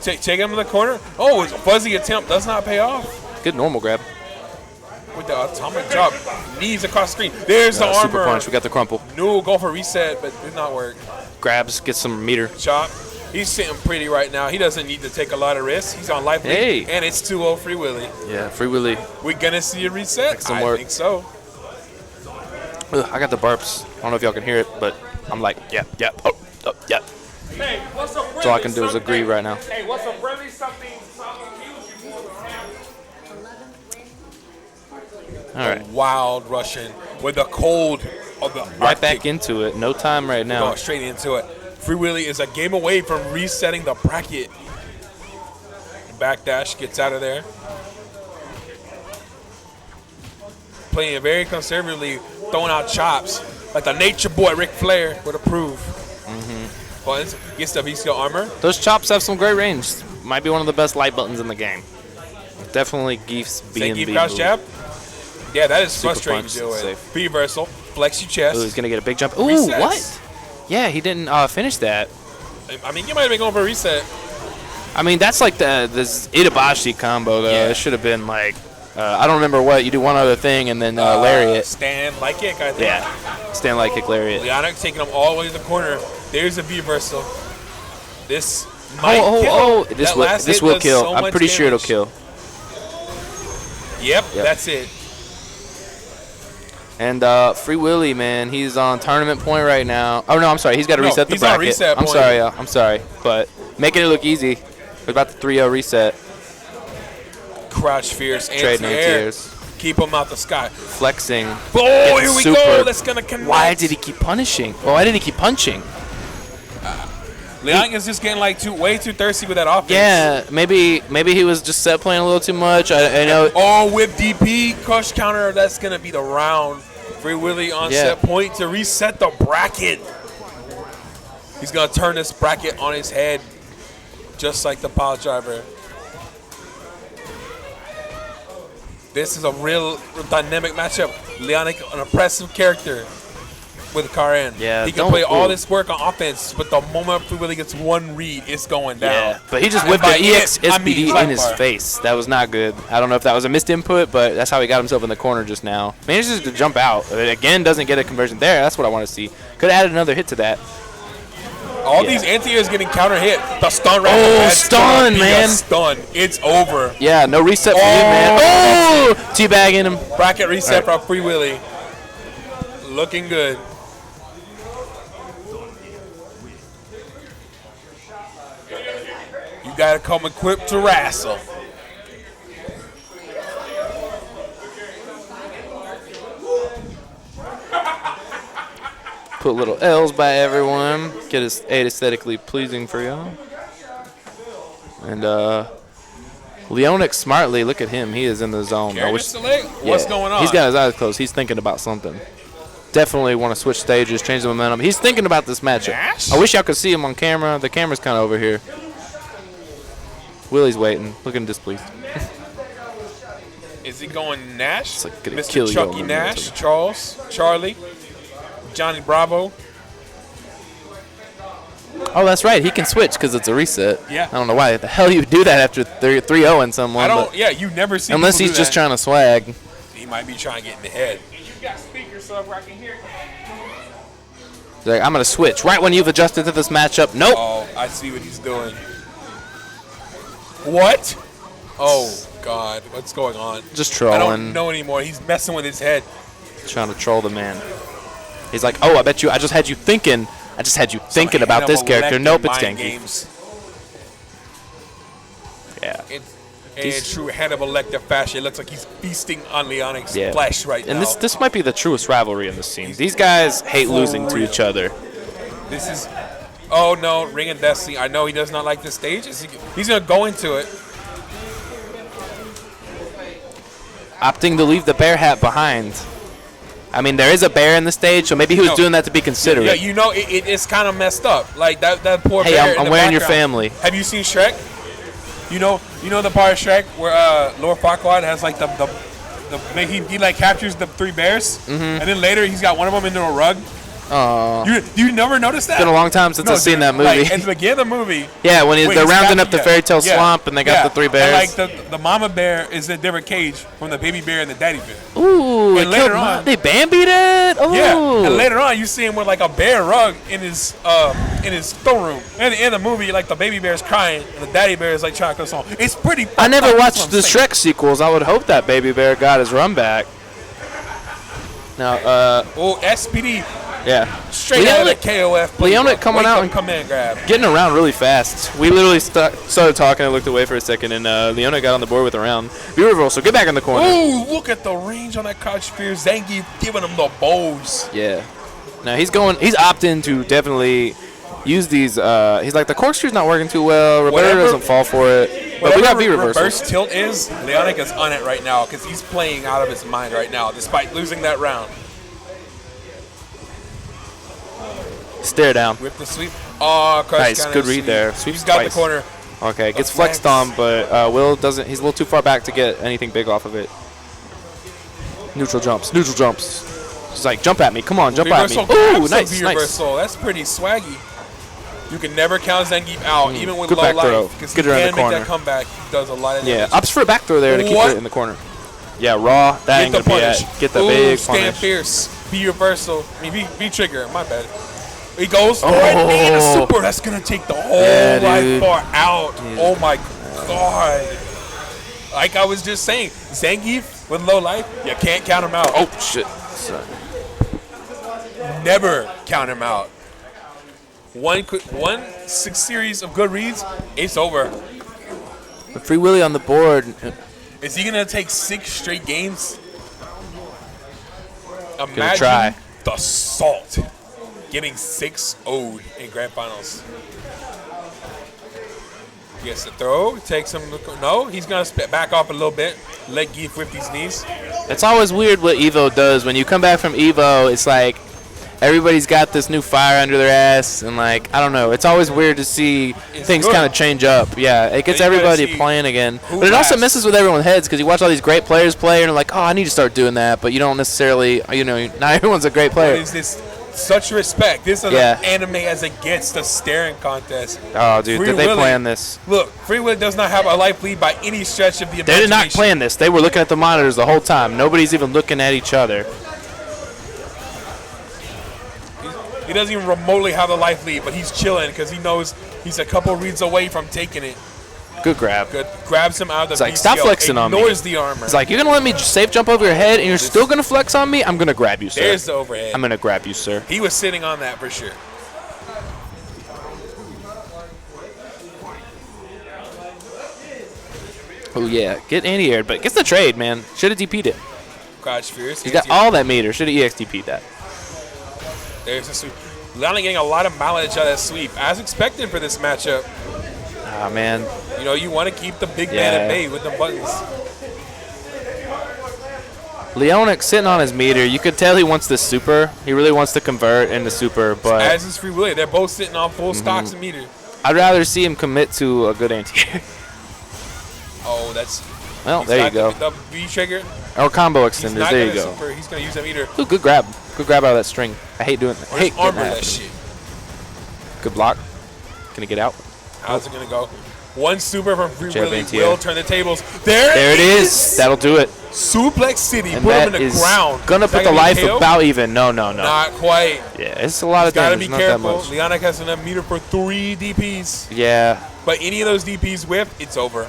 Take him in the corner. Oh, his fuzzy attempt does not pay off. Good normal grab. With the atomic drop. Knees across the screen. There's the armor. Super punch. We got the crumple. No, go for reset, but did not work. Grabs, gets some meter. Chop. He's sitting pretty right now. He doesn't need to take a lot of risks. He's on life lead, Hey. and it's 2-0 Free Willy. Yeah, Free Willy. We gonna see a reset? some I work. think so. Ugh, I got the burps. I don't know if y'all can hear it, but I'm like, yeah. Oh, yeah. Hey, what's up, That's all I can do is agree right now. Hey, what's up, friendly? Something. All right. Wild Russian with the cold of the Right Arctic. back into it. No time right now. Going straight into it. Free Willy is a game away from resetting the bracket. Backdash gets out of there. Playing very conservatively, throwing out chops like the nature boy Ric Flair would approve. Buttons, gets the VCO armor. Those chops have some great range. Might be one of the best light buttons in the game. Definitely Geef's Say B&B Geef crouch move. jab. Yeah, that is Super frustrating punch, to do it. safe. Reversal, flex your chest. Ooh, he's going to get a big jump. Ooh, Resets. what? Yeah, he didn't finish that. I mean, you might have been going for a reset. I mean, that's like this Itabashi combo, though. Yeah. It should have been like, I don't remember what. You do one other thing and then lariat. Stand like kick, I think. Yeah, stand like kick lariat. Leonic taking him all the way to the corner. There's a reversal. This might kill. Oh, That this last hit will does kill. so I'm much pretty sure it'll damage. kill. Yep, that's it. And Free Willy, man, he's on tournament point right now. Oh no, I'm sorry, he's got to No, reset the he's on bracket. reset I'm point. sorry, I'm sorry, but making it look easy. We're about the 3-0 reset. Crouch fierce, Trading anti-air. anti-airs. Keep him out the sky. Flexing. Oh, getting here we super. go. That's gonna connect. Why did he keep punishing? Well, why did he keep punching? Leonic is just getting like way too thirsty with that offense. Yeah, maybe he was just set playing a little too much. I know. Oh, whip DP, crush counter. That's gonna be the round. Free Willy on set point to reset the bracket. He's gonna turn this bracket on his head, just like the pile driver. This is a real dynamic matchup. Leonic, an impressive character. with Karen. Yeah, he can play all this work on offense, but the moment Free Willy gets one read, it's going down. Yeah, but he just whipped by the EX it, I mean SBD in his sidebar. face. That was not good. I don't know if that was a missed input, but that's how he got himself in the corner just now. Manages to jump out. Again, doesn't get a conversion there. That's what I want to see. Could have added another hit to that. All these anti-airs getting counter hit. The stun right stun, man. Stun. It's over. Yeah, no reset for you, man. Oh, teabagging him. Bracket reset from Free Willy. Looking good. You gotta come equipped to wrestle. Put little L's by everyone. Get it aesthetically pleasing for y'all. And Leonic smartly, look at him. He is in the zone. What's going on? He's got his eyes closed. He's thinking about something. Definitely want to switch stages, change the momentum. He's thinking about this matchup. Nash? I wish y'all could see him on camera. The camera's kind of over here. Willie's waiting, looking displeased. Is he going Nash? It's like gonna Mr. kill you Chucky all Nash, Charles, Charlie, Johnny Bravo. Oh, that's right. He can switch because it's a reset. Yeah. I don't know why the hell you would do that after 3-0 someone. I don't. but Yeah, you never see. unless people he's do just that. trying to swag. He might be trying to get in the head. You got speakers so where I can hear. He's like, I'm going to switch right when you've adjusted to this matchup. Nope. Oh, I see what he's doing. What? Oh God, what's going on? Just I trolling. don't know anymore. He's messing with his head. Trying to troll the man. He's like, oh, I bet you. I just had you thinking. I just had you thinking about this character. Nope, it's Mind Genki. games. Yeah. In true Hannibal Lecter fashion, it looks like he's feasting on Leonic's Yeah. flesh right And now. this might be the truest rivalry in this scene. These guys hate losing to real. each other. This is. Oh no, Ring of Destiny. I know he does not like this stage. He's gonna go into it. Opting to leave the bear hat behind. I mean, there is a bear in the stage, so maybe he was doing that to be considerate. Yeah, you know it's kind of messed up. Like that poor Hey, bear. I'm wearing your family. Have you seen Shrek? You know the part of Shrek where Lord Farquaad has like he like captures the three bears, and then later he's got one of them into a rug. You never noticed that? It's been a long time since I've seen that movie. Like, at the beginning of the movie. Yeah, when they're rounding up the fairy tale yeah, swamp and they got the three bears. And like the mama bear is in a different cage from the baby bear and the daddy bear. Ooh, and later on, they Bambi'd it? Ooh. yeah, and later on you see him with like a bear rug in his throne room. And in the movie, like the baby bear is crying and the daddy bear is like trying to cut a song. It's pretty. I never that's watched what the I'm saying. Shrek sequels. I would hope that baby bear got his run back. Now, Oh, SPD. yeah. Straight out of the KOF. Leonic coming out and command grab. getting around really fast. We literally started talking and looked away for a second, and Leona got on the board with a round. View reversal. Get back in the corner. Ooh, look at the range on that couch spear. Zangief giving him the bows. Yeah. Now he's opting to definitely use these. He's like, the corkscrew's not working too well. Roberto doesn't fall for it. But we got V reversal. Reverse tilt is, Leonic is on it right now because he's playing out of his mind right now despite losing that round. Stare down. With the sweep. Oh, Nice, good read there. Sweeps He's got twice. the corner. Okay, gets flex. flexed on, but Will doesn't. He's a little too far back to get anything big off of it. Neutral jumps. Neutral jumps. She's like, jump at me. Come on, jump at me. Ooh, nice, nice. Reversal. That's pretty swaggy. You can never count Zangief out, even with Good low back throw. life. Because Get he around can the make corner. that comeback. He does a lot of Yeah, damage. opts for a back throw there to keep What? it in the corner. Yeah, raw. That ain't Get the gonna be punish. it. Get the Ooh, big stand punish. fierce. B reversal. I mean, B trigger. My bad. He goes for it. And a super. That's going to take the whole life dude. bar out. Oh, my God. Like I was just saying, Zangief with low life, you can't count him out. Oh, shit. Sorry. Never count him out. One series of good reads, it's over. But Free Willy on the board. Is he going to take 6 straight games? Gonna Imagine try. the salt. Getting 6-0'd in grand finals. Gets the throw. Takes him. No, he's going to back off a little bit. Let Geef whip these knees. It's always weird what Evo does. When you come back from Evo, it's like everybody's got this new fire under their ass. And, like, I don't know. It's always weird to see things good. kind of change up. Yeah, it gets And you gotta everybody see playing again. who But it also lasts. messes with everyone's heads because you watch all these great players play and you're like, oh, I need to start doing that. But you don't necessarily, not everyone's a great What player. is this such respect. This is Yeah. an anime as it gets, the staring contest. Oh, dude, Free did they Willy- plan this? Look, Free Willy does not have a life lead by any stretch of the They imagination. did not plan this. They were looking at the monitors the whole time. Nobody's even looking at each other. He doesn't even remotely have a life lead, but he's chilling because he knows he's a couple reads away from taking it. Good grab. Good. Grabs him out of the He's like, V stop skill, flexing on me. ignores the armor. It's like, you're going to let me safe jump over your head and you're still going to flex on me? I'm going to grab you, sir. There's the overhead. I'm going to grab you, sir. He was sitting on that for sure. Oh, yeah. Get anti-aired, but gets the trade, man. Should have DP'd it. Crouch fierce. He's got all that meter. Should have EXDP'd that. There's a sweep. Leon getting a lot of mileage out of that sweep, as expected for this matchup. Ah, man. You know, you want to keep the big man Yeah. at bay with the buttons. Leonic sitting on his meter. You could tell he wants the super. He really wants to convert into super, but As is Free Willy. They're both sitting on full stocks and meter. I'd rather see him commit to a good anti-air. Oh, that's. Well, he's there you got go. The V trigger. Or combo He's extenders. not There you gonna go. super. He's gonna use that meter. Ooh, good grab. Good grab out of that string. I hate doing that. I Or hate just getting armor that. that shit. Good block. Can he get out? How's it gonna go? One super from Free Jab Willy anti-air. will turn the tables. There There it is. That'll do it. Suplex City. And Put him in that the is ground. gonna Is that put the be life KO? about even. No. Not quite. Yeah, it's a lot of Gotta damage. be Not careful. that much. Leonic has enough meter for 3 DPs. Yeah. But any of those DPs whip, it's over.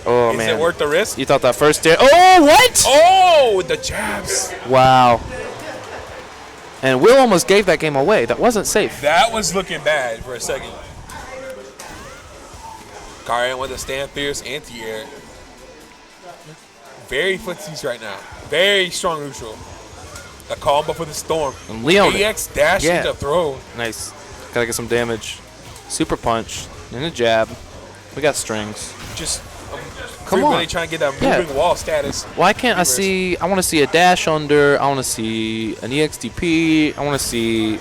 Oh, Is man. it worth the risk? You thought that first dare. Oh, what? Oh, with the jabs. Wow. And Will almost gave that game away. That wasn't safe. That was looking bad for a second. Karen with a stand fierce anti-air. Very footsies right now. Very strong neutral. A calm before the storm. And Leon. AX dash Yeah. into throw. Nice. Gotta get some damage. Super punch. And a jab. We got strings. Just Come really on. trying to get that Yeah. moving wall status. Why can't I Reverse. see? I want to see a dash under. I want to see an EXDP. I want to see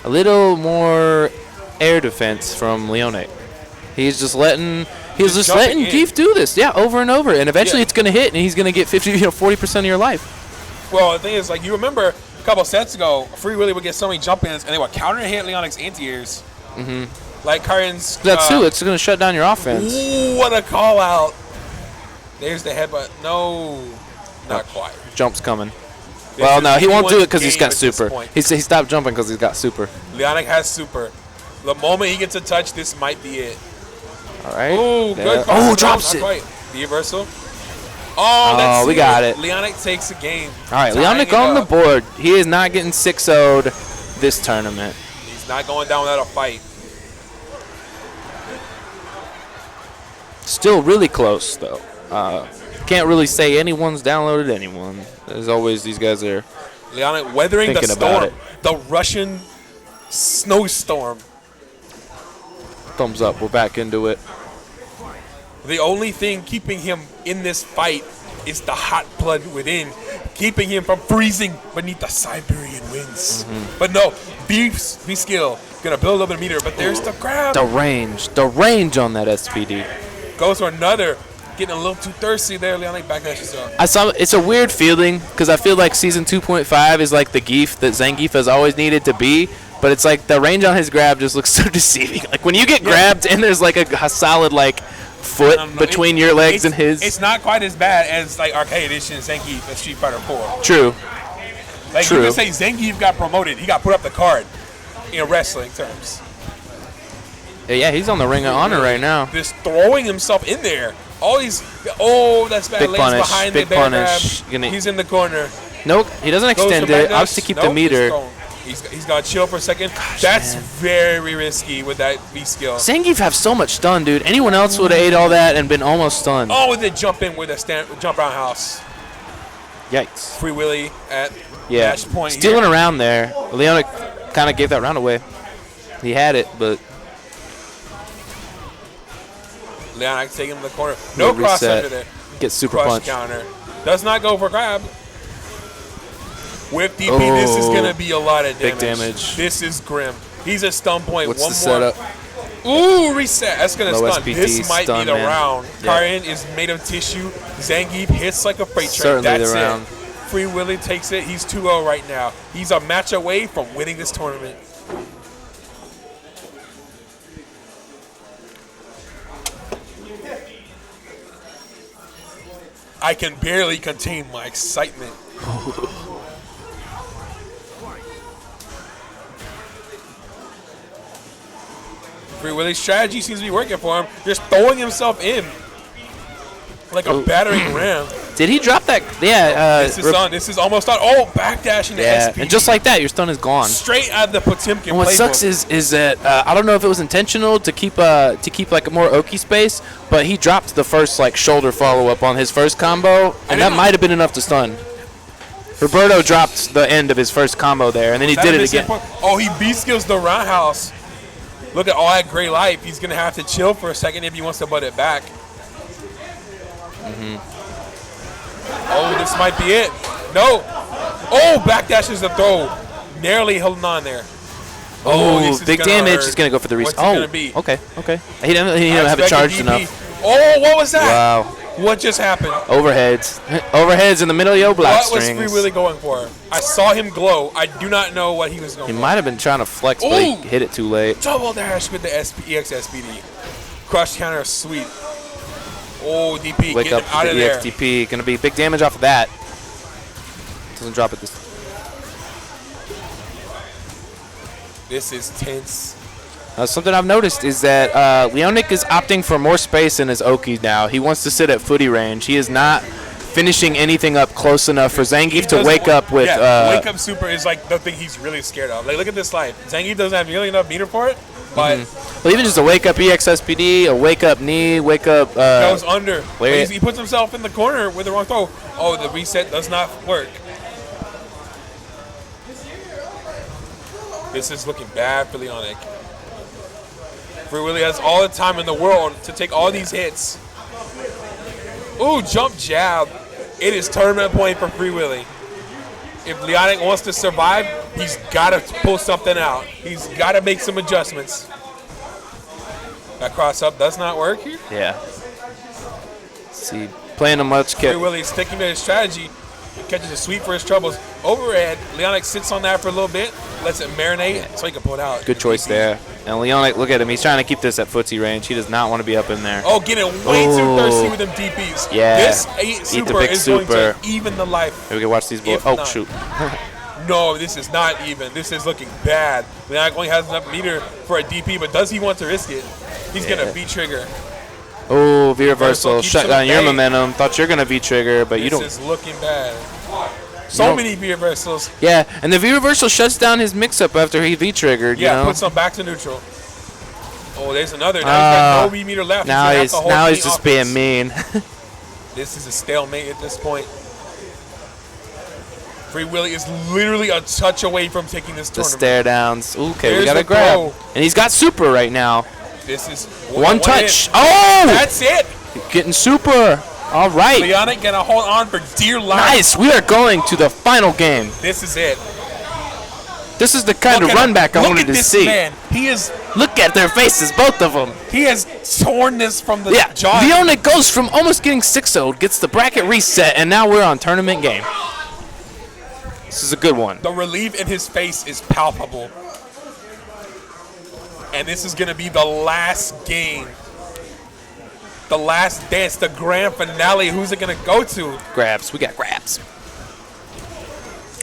a little more air defense from Leone. He's just letting. He's just jumping letting in. Keith do this, yeah, over and over, and eventually Yeah. it's gonna hit, and he's gonna get 40% of your life. Well, the thing is, like, you remember a couple sets ago, Free Willy would get so many jump-ins, and they would counter-hit Leonic's anti-airs. Mm-hmm. Like Karen's... That's too. It's gonna shut down your offense. Ooh, what a call-out. There's the headbutt. No, not quite. Jump's coming. This Well, is no, he won't do it anyone's because he's game got at this super. point. He stopped jumping because he's got super. Leonic has super. The moment he gets a touch, this might be it. All right. Oh, There- good call. Oh, No, drops not it. quite. The reversal. Oh, that's we got it. Leonic takes the game. All right, Tying Leonic it on the up. board. He is not getting 6-0'd this tournament. He's not going down without a fight. Still really close, though. Can't really say anyone's downloaded anyone. As always, these guys are Leonic weathering the Thinking about storm. The Russian snowstorm. thumbs up. We're back into it. The only thing keeping him in this fight is the hot blood within, keeping him from freezing beneath the Siberian winds. But no, B-skill gonna build a little bit of meter, but there's the grab. The range on that SPD. Goes for another. Getting a little too thirsty there, Leonic backdashes up. It's a weird feeling because I feel like season 2.5 is like the Geef that Zangief has always needed to be, but it's like the range on his grab just looks so deceiving. Like when you get grabbed and there's like a solid like foot between your legs and his. It's not quite as bad as like Arcade Edition Zangief and Street Fighter 4. True. Like True. you can say Zangief got promoted. He got put up the card in wrestling terms. Yeah, he's on the Ring of Honor right now. Just throwing himself in there. All these, oh, that's bad. Big Lays punish, behind big the bear punish. grab. He's in the corner. Nope, he doesn't Goes extend for it. backdash. Obviously keep the Nope, meter. He's gonna chill for a second. That's very risky with that V skill. Zangief have so much stun, dude. Anyone else would have ate all that and been almost stunned. Oh, with the jump in with a jump roundhouse. Yikes. Free Willy at Yeah, match point. stealing here. around there. Leonic kind of gave that round away. He had it, but Leonic taking him to the corner. No Good cross reset. under there. gets super Crush punch. counter. Does not go for grab. With DP, this is Oh, going to be a lot of damage. big damage. This is grim. He's a stun point. What's One the more. setup? Ooh, reset. That's going to Low stun. SPT This might stun, be the man. round. Yeah. Karin is made of tissue. Zangief hits like a freight train. Certainly That's the round. it. Free Willy takes it. He's 2-0 right now. He's a match away from winning this tournament. I can barely contain my excitement. Free Willy's strategy seems to be working for him. Just throwing himself in like a battering ram. Did he drop that? Yeah. This is done. This is almost done. Oh, backdashing the SP. And just like that, your stun is gone. Straight out of the Potemkin And what playbook. sucks is that I don't know if it was intentional to keep like a more Oki space, but he dropped the first like shoulder follow up on his first combo, and that might have been enough to stun. Roberto dropped the end of his first combo there, and then he did it again. Oh, he B-skills the roundhouse. Look at all that gray life. He's going to have to chill for a second if he wants to butt it back. Oh, this might be it. No. Oh, backdashes the throw. Narrowly holding on there. Oh, big damage. Hurt. He's going to go for the reset. What's it gonna be? Okay. He didn't have it charged DP. enough. Oh, what was that? Wow. What just happened? Overheads in the middle of your black What was strings. Free Willy going for? I saw him glow. I do not know what he was going He for. might have been trying to flex, but he hit it too late. Double dash with the EX SPD. Crush counter, sweet. Oh, DP, Wake get up him out to of the there. EXTP. Going to be big damage off of that. Doesn't drop it this time. This is tense. Something I've noticed is that Leonic is opting for more space in his Oki now. He wants to sit at footy range. He is not finishing anything up close enough for Zangief to wake up with. Wake up super is like the thing he's really scared of. Like, look at this slide. Zangief doesn't have nearly enough meter for it, but well, even just a wake up EXSPD, a wake up knee, wake up. goes under. Wait. He puts himself in the corner with the wrong throw. Oh, the reset does not work. This is looking bad for Leonic. Free Willy has all the time in the world to take all these hits. Ooh, jump jab. It is tournament point for Free Willy. If Leonic wants to survive, he's got to pull something out. He's got to make some adjustments. That cross up does not work here. Yeah. See, playing a much Free kit. Willy sticking to his strategy. He catches a sweep for his troubles. Overhead, Leonic sits on that for a little bit, lets it marinate so he can pull it out. Good choice there. And Leonic, look at him. He's trying to keep this at footsie range. He does not want to be up in there. Oh, getting way too thirsty with them DPs. Yeah. This Eat the super big is going super. to even the life. Here we can watch these boys. If Oh, not. shoot. No, this is not even. This is looking bad. Leonic only has enough meter for a DP, but does he want to risk it? He's going to V-trigger. Oh, V-reversal. Keeps Shut him down your at bay. momentum. Thought you're going to V-trigger, but you don't. This is looking bad. So many V-reversals. Yeah, and the V-reversal shuts down his mix-up after he V-triggered, Yeah, you know? puts him back to neutral. Oh, there's another. Now he's got no V-meter left. Now he's just being mean. This is a stalemate at this point. Free Willy is literally a touch away from taking this The tournament. stare downs. Okay, There's we got the a grab. throw. And he's got super right now. This is One touch. hit. Oh! That's it. Getting super. All right. Leonic gonna hold on for dear life. Nice. We are going to the final game. This is it. This is the kind of Look at run him. back I Look wanted at to this see. Man. He is. Look at their faces, both of them. He has torn this from the Yeah. jaw. Leonic goes from almost getting 6-0'd, gets the bracket reset, and now we're on tournament game. This is a good one. The relief in his face is palpable. And this is going to be the last game. The last dance, the grand finale. Who's it going to go to? Grabs. We got grabs.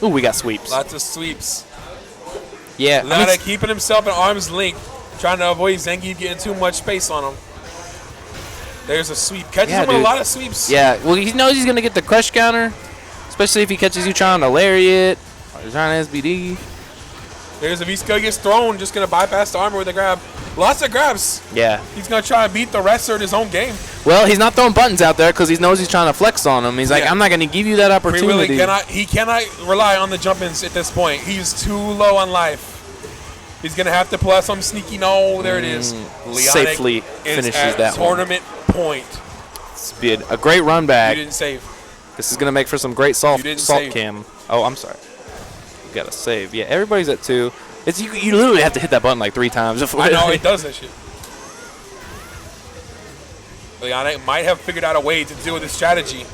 Ooh, we got sweeps. Lots of sweeps. Yeah. Leonic keeping himself at arm's length, trying to avoid Zangief getting too much space on him. There's a sweep. Catches him with a lot of sweeps. Yeah, well, he knows he's going to get the crush counter, especially if he catches you trying to lariat or trying to SBD. There's a V-skill gets thrown, just going to bypass the armor with a grab. Lots of grabs. Yeah. He's going to try and beat the wrestler in his own game. Well, he's not throwing buttons out there because he knows he's trying to flex on him. He's like, Yeah. I'm not going to give you that Free Willy opportunity. he cannot rely on the jump-ins at this point. He's too low on life. He's going to have to pull out some sneaky. No, there it is. Leonic Safely is finishes at that one. tournament point. It's been a great run back. You didn't save. This is going to make for some great salt You didn't save. cam. Oh, I'm sorry. We got to save. Yeah, everybody's at 2. It's you literally have to hit that button like 3 times. Before I know, it does that shit. Leonic might have figured out a way to deal with this strategy.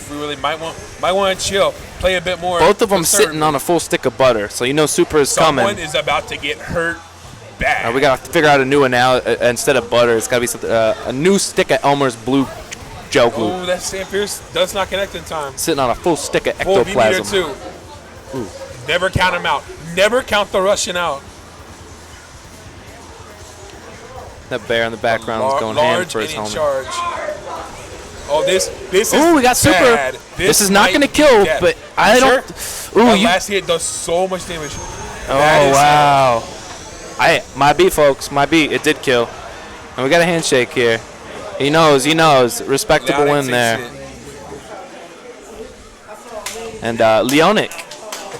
Free Willy might want to chill, play a bit more. Both of them sitting on a full stick of butter, so you know Super is coming. Someone is about to get hurt bad. We got to figure out a new one now. Instead of butter, it's got to be something, a new stick of Elmer's Blue Gel Glue. Oh, that Sam Pierce does not connect in time. Sitting on a full stick of Full ectoplasm. V-meter too. Never count him out. Never count the Russian out. That bear in the background is going ham for his and in helmet. charge. Oh, this is Ooh, we got Super. bad. This is not going to kill, death. but I don't. Sure? Ooh, That you. last hit does so much damage. Oh wow. My beat, folks. My beat. It did kill. And we got a handshake here. He knows. Respectable win there. And Leonic,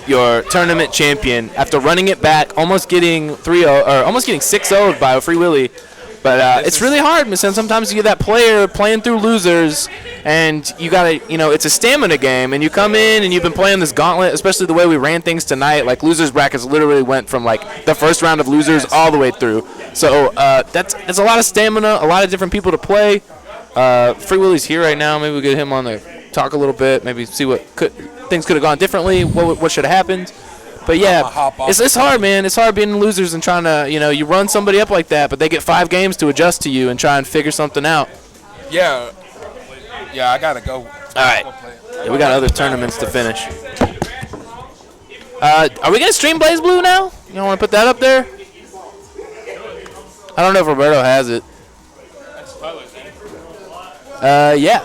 your tournament champion, after running it back, almost getting 3-0 or almost getting 6-0'd by a Free Willy. But it's really hard, because sometimes you get that player playing through losers, and you gotta, it's a stamina game, and you come in and you've been playing this gauntlet, especially the way we ran things tonight. Like losers brackets literally went from like the first round of losers all the way through. So it's a lot of stamina, a lot of different people to play. Free Willy's here right now. Maybe we'll get him on there, talk a little bit, maybe see what things could have gone differently, what should have happened. But yeah, it's hard, man. It's hard being losers and trying to, you run somebody up like that, but they get 5 games to adjust to you and try and figure something out. Yeah, I gotta go. All right, we got other tournaments to finish. Are we gonna stream Blaze Blue now? You don't want to put that up there? I don't know if Roberto has it. Yeah.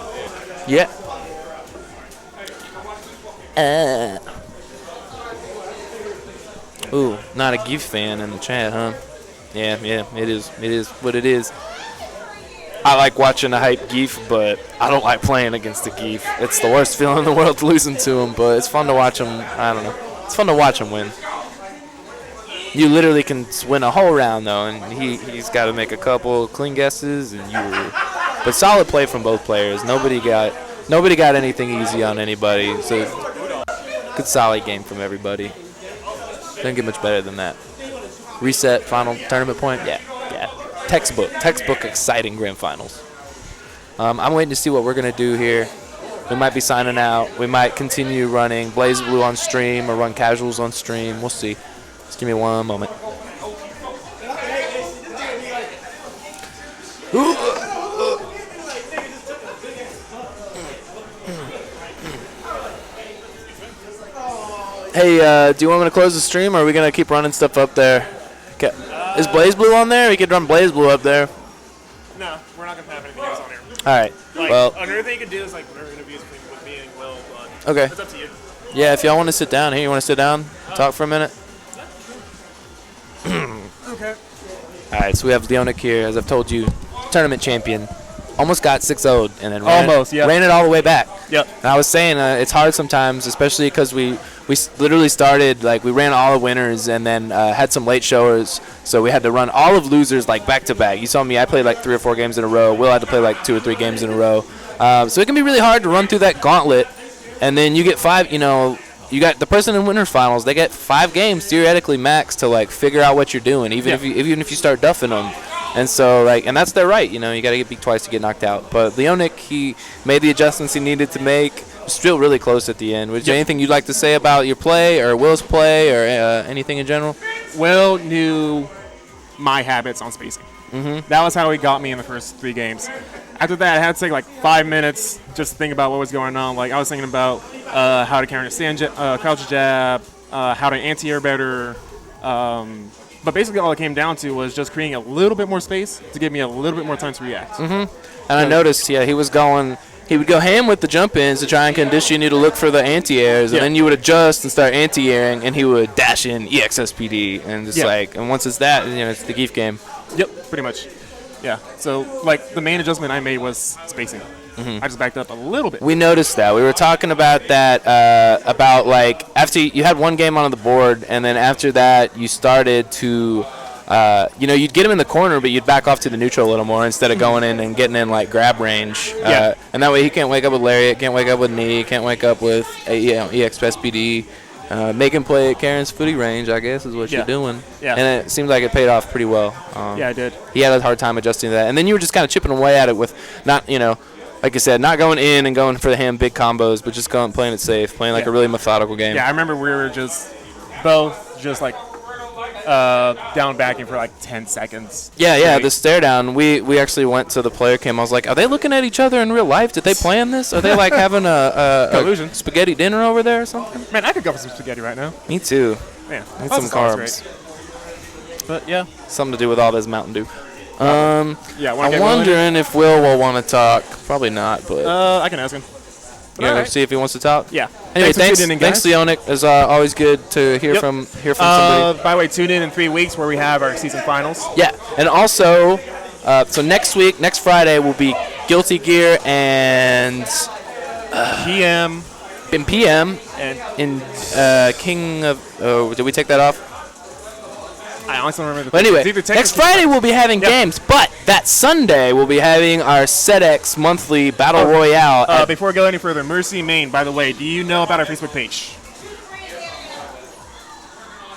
Ooh, not a GIF fan in the chat, huh? Yeah, it is what it is. I like watching a hype GIF, but I don't like playing against a GIF. It's the worst feeling in the world losing to him, but it's fun to watch him. I don't know. It's fun to watch him win. You literally can win a whole round, though, and he's got to make a couple clean guesses, but solid play from both players. Nobody got anything easy on anybody. So good solid game from everybody. Didn't get much better than that. Reset, final tournament point. Yeah. Textbook exciting grand finals. I'm waiting to see what we're gonna do here. We might be signing out. We might continue running Blaze Blue on stream or run casuals on stream. We'll see. Just give me one moment. Hey, do you want me to close the stream, or are we going to keep running stuff up there? Okay. Is Blaze Blue on there? We could run Blaze Blue up there. No, we're not going to have anything else on here. All right. Well, another thing you could do is whenever interviews with me and Will, but okay. It's up to you. Yeah, if y'all want to sit down here, you want to sit down, talk for a minute? Okay. All right, so we have Leonic here, as I've told you, tournament champion. Almost got 6-0'd and then ran it all the way back. Yep. And I was saying it's hard sometimes, especially because we literally started, we ran all the winners and then had some late showers, so we had to run all of losers back to back. You saw me, I played 3 or 4 games in a row. Will had to play 2 or 3 games in a row. So it can be really hard to run through that gauntlet, and then you get 5, you got the person in winners finals, they get 5 games theoretically max to figure out what you're doing, even if you start duffing them. And so, and that's their right, you got to get beat twice to get knocked out. But Leonic, he made the adjustments he needed to make. Still really close at the end. Was there anything you'd like to say about your play or Will's play or anything in general? Will knew my habits on spacing. Mm-hmm. That was how he got me in the first 3 games. After that, I had to take 5 minutes just to think about what was going on. I was thinking about how to counter crouch jab, how to anti-air better. But basically all it came down to was just creating a little bit more space to give me a little bit more time to react. Mm-hmm. And I noticed, he would go ham with the jump-ins to try and condition you to look for the anti-airs, and then you would adjust and start anti-airing, and he would dash in EXSPD, and just and once it's that, it's the GIF game. Yep, pretty much. Yeah, so the main adjustment I made was spacing. Mm-hmm. I just backed up a little bit. We noticed that. We were talking about that, after you had 1 game on the board, and then after that you started to, you'd get him in the corner, but you'd back off to the neutral a little more instead of going in and getting in grab range. And that way he can't wake up with lariat, can't wake up with knee, can't wake up with EXSPD. Make him play at Karen's footy range, I guess, is what you're doing. Yeah. And it seems like it paid off pretty well. Yeah, I did. He had a hard time adjusting to that. And then you were just kind of chipping away at it with not, like I said, not going in and going for the big combos, but just playing it safe, playing like a really methodical game. Yeah, I remember we were both like down backing for like 10 seconds. Yeah, the stare down. We actually went to the player cam. I was like, are they looking at each other in real life? Did they plan this? Are they like having a spaghetti dinner over there or something? Man, I could go for some spaghetti right now. Me too. Man, need some carbs. But yeah, something to do with all this Mountain Dew. yeah, I'm wondering if Will want to talk. Probably not, but I can ask him. See if he wants to talk. Yeah. Anyway, thanks, Leonic. It's always good to hear from somebody. By the way, tune in 3 weeks where we have our season finals. Yeah, and also, so next Friday will be Guilty Gear and PM and in King of. Oh, did we take that off? I honestly don't remember. But anyway, next Friday we'll be having games, but that Sunday we'll be having our SetX monthly Battle Royale. Before we go any further, Mercy Main, by the way, do you know about our Facebook page?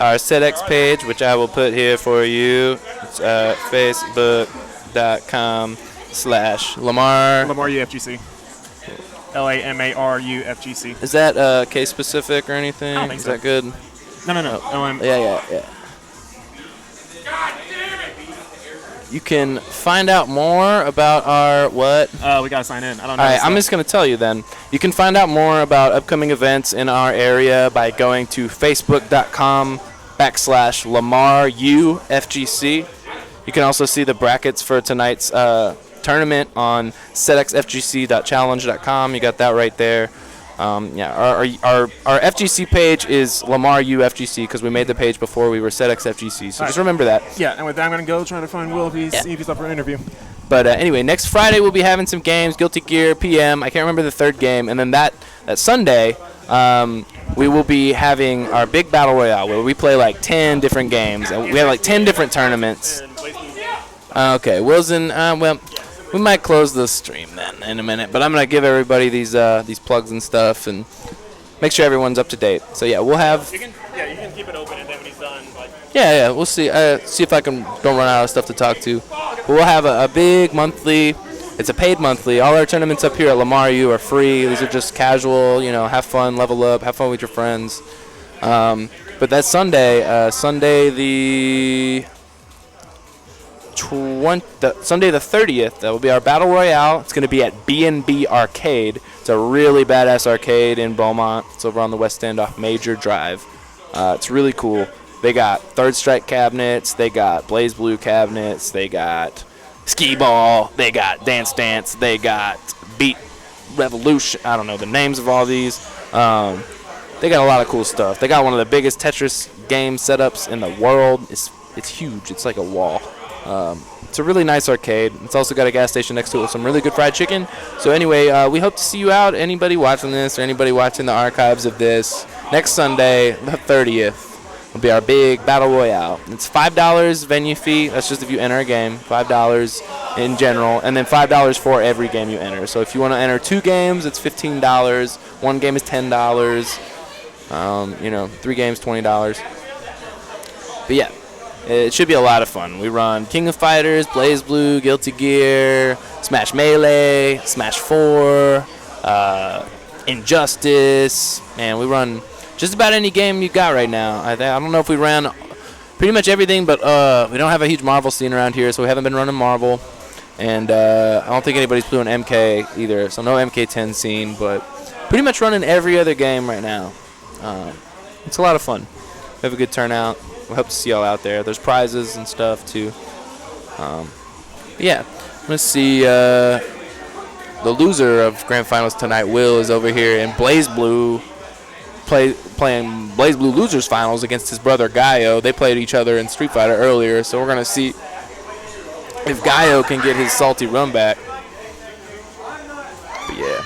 Our SetX page, which I will put here for you, it's facebook.com/Lamar. Lamar UFGC. LAMARUFGC. Is that case specific or anything? I don't think so. Is that good? No. Yeah. You can find out more about our what? We gotta sign in. I don't know. All right, I'm just gonna tell you then. You can find out more about upcoming events in our area by going to facebook.com/LamarUFGC. You can also see the brackets for tonight's tournament on setxfgc.challenge.com. You got that right there. Our FGC page is Lamar UFGC because we made the page before we were SetX FGC. So just remember that. Yeah, and with that, I'm going to go try to find Will if he's up for an interview. But anyway, next Friday we'll be having some games, Guilty Gear, PM. I can't remember the third game. And then that Sunday, we will be having our big Battle Royale where we play like 10 different games. And we have like 10 different tournaments. Okay, Wilson, we might close the stream then in a minute, but I'm gonna give everybody these plugs and stuff and make sure everyone's up to date. So yeah, we'll have. You can keep it open, and then when he's done, like. Yeah, we'll see. See if I don't run out of stuff to talk to. But we'll have a big monthly. It's a paid monthly. All our tournaments up here at Lamar U are free. These are just casual. Have fun, level up, have fun with your friends. But that Sunday, Sunday the 30th, that will be our Battle Royale. It's going to be at B&B Arcade. It's a really badass arcade in Beaumont. It's over on the West End off Major Drive. It's really cool. They got Third Strike cabinets. They got Blaze Blue cabinets. They got Skee Ball. They got Dance Dance. They got Beat Revolution. I don't know the names of all these. They got a lot of cool stuff. They got one of the biggest Tetris game setups in the world. It's huge. It's like a wall. It's a really nice arcade. It's also got a gas station next to it with some really good fried chicken. So anyway, we hope to see you out. Anybody watching this or anybody watching the archives of this, next Sunday, the 30th, will be our big Battle Royale. It's $5 venue fee. That's just if you enter a game. $5 in general. And then $5 for every game you enter. So if you want to enter 2 games, it's $15. 1 game is $10. 3 games, $20. But yeah. It should be a lot of fun. We run King of Fighters, Blaze Blue, Guilty Gear, Smash Melee, Smash 4, Injustice. Man, we run just about any game you got right now. I don't know if we ran pretty much everything, but we don't have a huge Marvel scene around here, so we haven't been running Marvel. And I don't think anybody's doing MK either, so no MK10 scene, but pretty much running every other game right now. It's a lot of fun. We have a good turnout. We hope to see y'all out there. There's prizes and stuff too. Yeah, I'm gonna see the loser of Grand Finals tonight. Will is over here in Blaze Blue, playing Blaze Blue Losers Finals against his brother Gaio. They played each other in Street Fighter earlier, so we're gonna see if Gaio can get his salty run back. But yeah,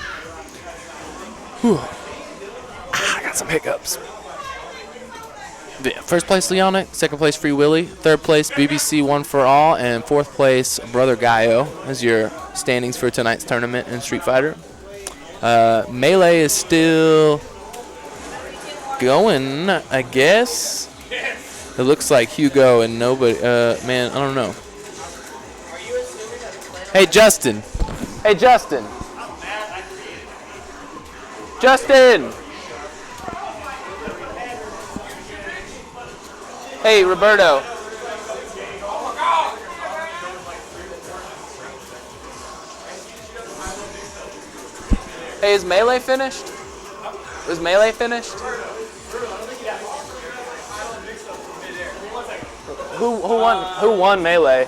I got some hiccups. Yeah, first place Leonic, second place Free Willy, third place BBC One for All, and fourth place Brother Gaio as your standings for tonight's tournament in Street Fighter. Melee is still going, I guess. It looks like Hugo and nobody. Man, I don't know. Hey Justin. Justin! Hey, Roberto. Hey, is Melee finished? Was Melee finished? Who won Melee?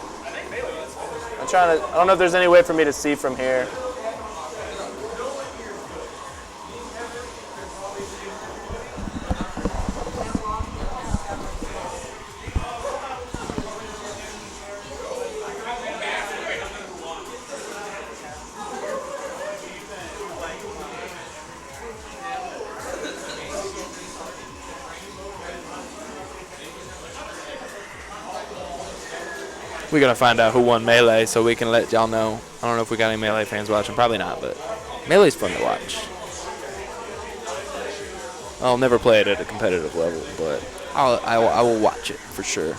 I'm trying to. I don't know if there's any way for me to see from here. We're going to find out who won Melee so we can let y'all know. I don't know if we got any Melee fans watching. Probably not, but Melee's fun to watch. I'll never play it at a competitive level, but I will watch it for sure.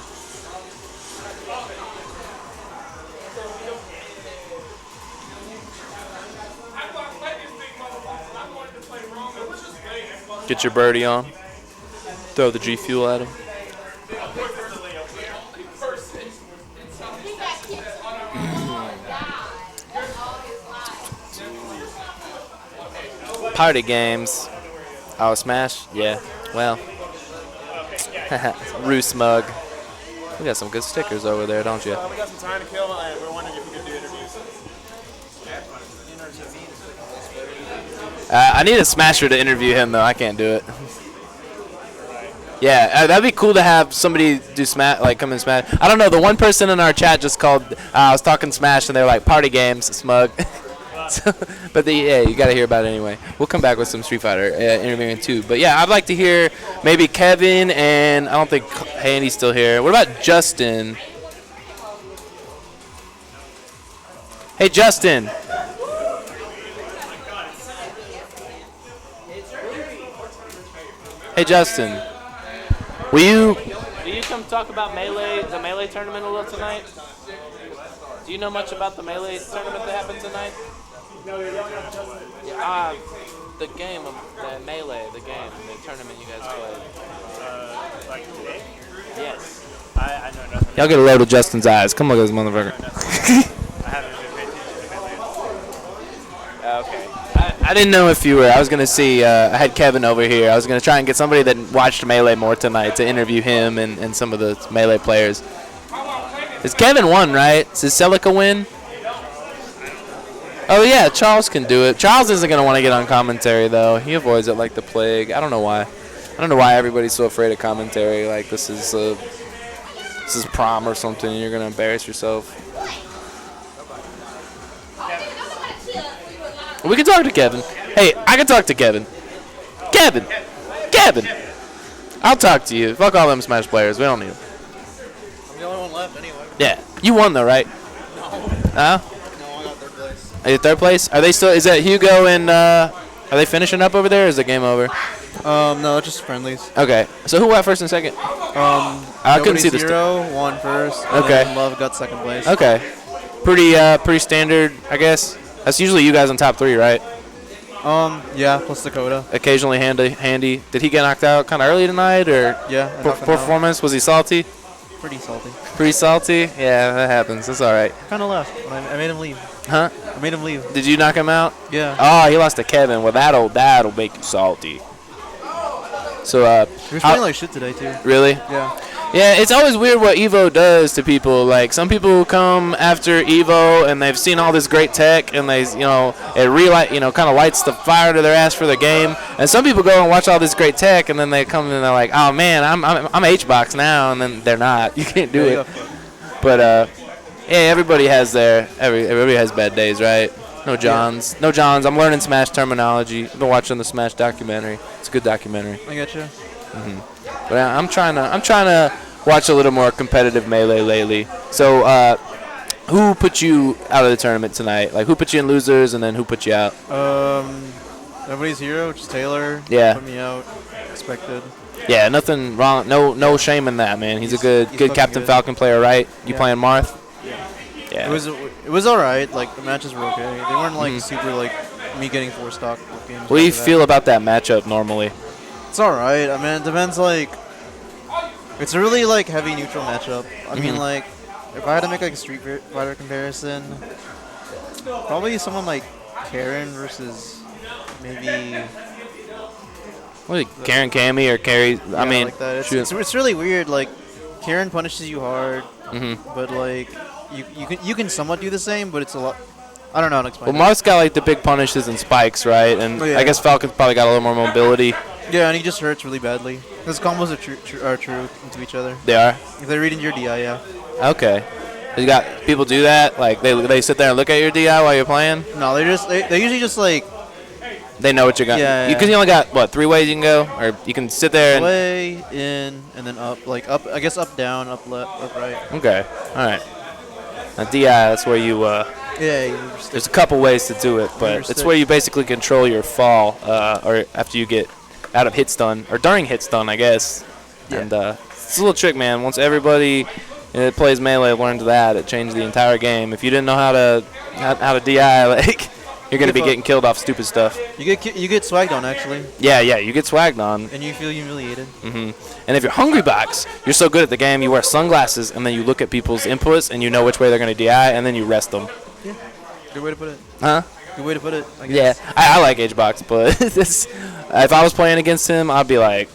Get your birdie on. Throw the G Fuel at him. Party games. Oh, Smash? Yeah. Well. Roo Smug. We got some good stickers over there, don't you? We got some time to kill, and we're wondering if we could do interviews. I need a Smasher to interview him, though. I can't do it. Yeah, that'd be cool to have somebody do Smash, like come and Smash. I don't know. The one person in our chat just called. I was talking Smash, and they were like, "Party games, Smug." So, but yeah, you got to hear about it anyway. We'll come back with some Street Fighter interviewing too. But yeah, I'd like to hear maybe Kevin, and I don't think Handy's still here. What about Justin? Hey, Justin. Hey, Justin. Will you come talk about Melee, the Melee tournament a little tonight? Do you know much about the Melee tournament that happened tonight? No, you're yelling at Justin. Yeah, the game, the Melee, the game, the tournament you guys played. Like today? Yes. I know nothing. Y'all get a load of Justin's eyes. Come look at this motherfucker. I haven't been paying attention to Okay. I didn't know if you were. I was going to see, I had Kevin over here. I was going to try and get somebody that watched Melee more tonight to interview him and some of the Melee players. Is Kevin won, right? Does Celica win? Oh, yeah, Charles can do it. Charles isn't going to want to get on commentary, though. He avoids it like the plague. I don't know why. I don't know why everybody's so afraid of commentary. Like, this is prom or something, and you're going to embarrass yourself. We can talk to Kevin. Hey, I can talk to Kevin. Kevin! I'll talk to you. Fuck all them Smash players. We don't need them. I'm the only one left anyway. Yeah. You won, though, right? No. No? No, I got third place. Are you third place? Are they still? Is that Hugo and? Are they finishing up over there? Or is the game over? No, just friendlies. Okay. So who went first and second? I couldn't see the. Zero won first. And Okay. then Love got second place. Okay. Pretty standard, I guess. That's usually you guys on top three, right? Yeah, plus Dakota. Occasionally handy. Did he get knocked out kind of early tonight, or? Yeah. I knocked him Poor out. performance. Was he salty? Pretty salty. Pretty salty. Yeah, that happens. That's all right. Kind of left. But I made him leave. Huh? I made him leave. Did you knock him out? Yeah. Oh, he lost to Kevin. Well, that'll make you salty. So, He was playing like shit today too. really? Yeah. Yeah, it's always weird what Evo does to people. Like, some people come after Evo and they've seen all this great tech and it kind of lights the fire to their ass for the game. And some people go and watch all this great tech and then they come and they're like, oh man, I'm H-Box now, and then they're not. You can't do it. But yeah, everybody has bad days, right? No Johns. No Johns. I'm learning Smash terminology. I've been watching the Smash documentary. It's a good documentary. I got you. But I'm trying to watch a little more competitive Melee lately. So, who put you out of the tournament tonight? Like, who put you in losers, and then who put you out? Nobody's hero, just Taylor. Yeah. Put me out. Expected. Yeah, nothing wrong. No shame in that, man. He's a good fucking Captain good. Falcon player, right? You Yeah. playing Marth? Yeah. It was all right. Like the matches were okay. They weren't like super like me getting 4-stock games. What do you after that. feel about that matchup normally? It's all right. I mean, it depends. Like, it's a really like heavy neutral matchup. I mean, like, if I had to make like a Street Fighter comparison, probably someone like Karen versus maybe. What, Karen Cammy or Carrie? I yeah, mean, like that. shoot. It's really weird. Like, Karen punishes you hard, Mm-hmm. but like you can somewhat do the same, but it's a lot. I don't know how to explain. Well, Marth's got like the big punishes and spikes, right? And Oh, yeah. I guess Falcon's probably got a little more mobility. Yeah, and he just hurts really badly. His combos are true into each other. They are? If they read into your DI, yeah. Okay. You got people do that? Like they sit there and look at your DI while you're playing? No, they usually just like They know what you're going to Yeah, Because you only got, what, 3 ways you can go? Or you can sit there and... way in and then up, like up. I guess up, down, up, left, up, right. Okay. All right. Now, DI, that's where you... Yeah, you just There's a couple ways to do it, but Understood. it's where you basically control your fall, or after you get out of hit stun, or during hit stun, I guess. Yeah. And it's a little trick, man. Once everybody that plays Melee learned that, it changed the entire game. If you didn't know how to DI, like, you're going to be getting killed off stupid stuff. you get swagged on actually, Yeah, you get swagged on. and you feel humiliated. And if you're Hungry Box, you're so good at the game, you wear sunglasses, and then you look at people's inputs, and you know which way they're going to DI, and then you rest them. Good way to put it. Huh? Good way to put it. I Yeah, guess. I like H-Box, but if I was playing against him, I'd be like,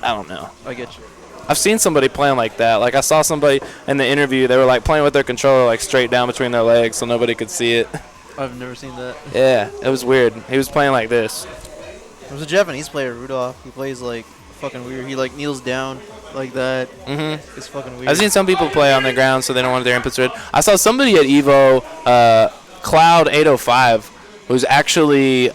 I don't know. I get you. I've seen somebody playing like that. Like, I saw somebody in the interview, they were like playing with their controller like straight down between their legs so nobody could see it. I've never seen that. Yeah, it was weird. He was playing like this. There's a Japanese player, Rudolph. He plays like fucking weird. He like kneels down like that. Mm-hmm. It's fucking weird. I've seen some people play on the ground so they don't want their inputs read. I saw somebody at EVO, Cloud 805, who's actually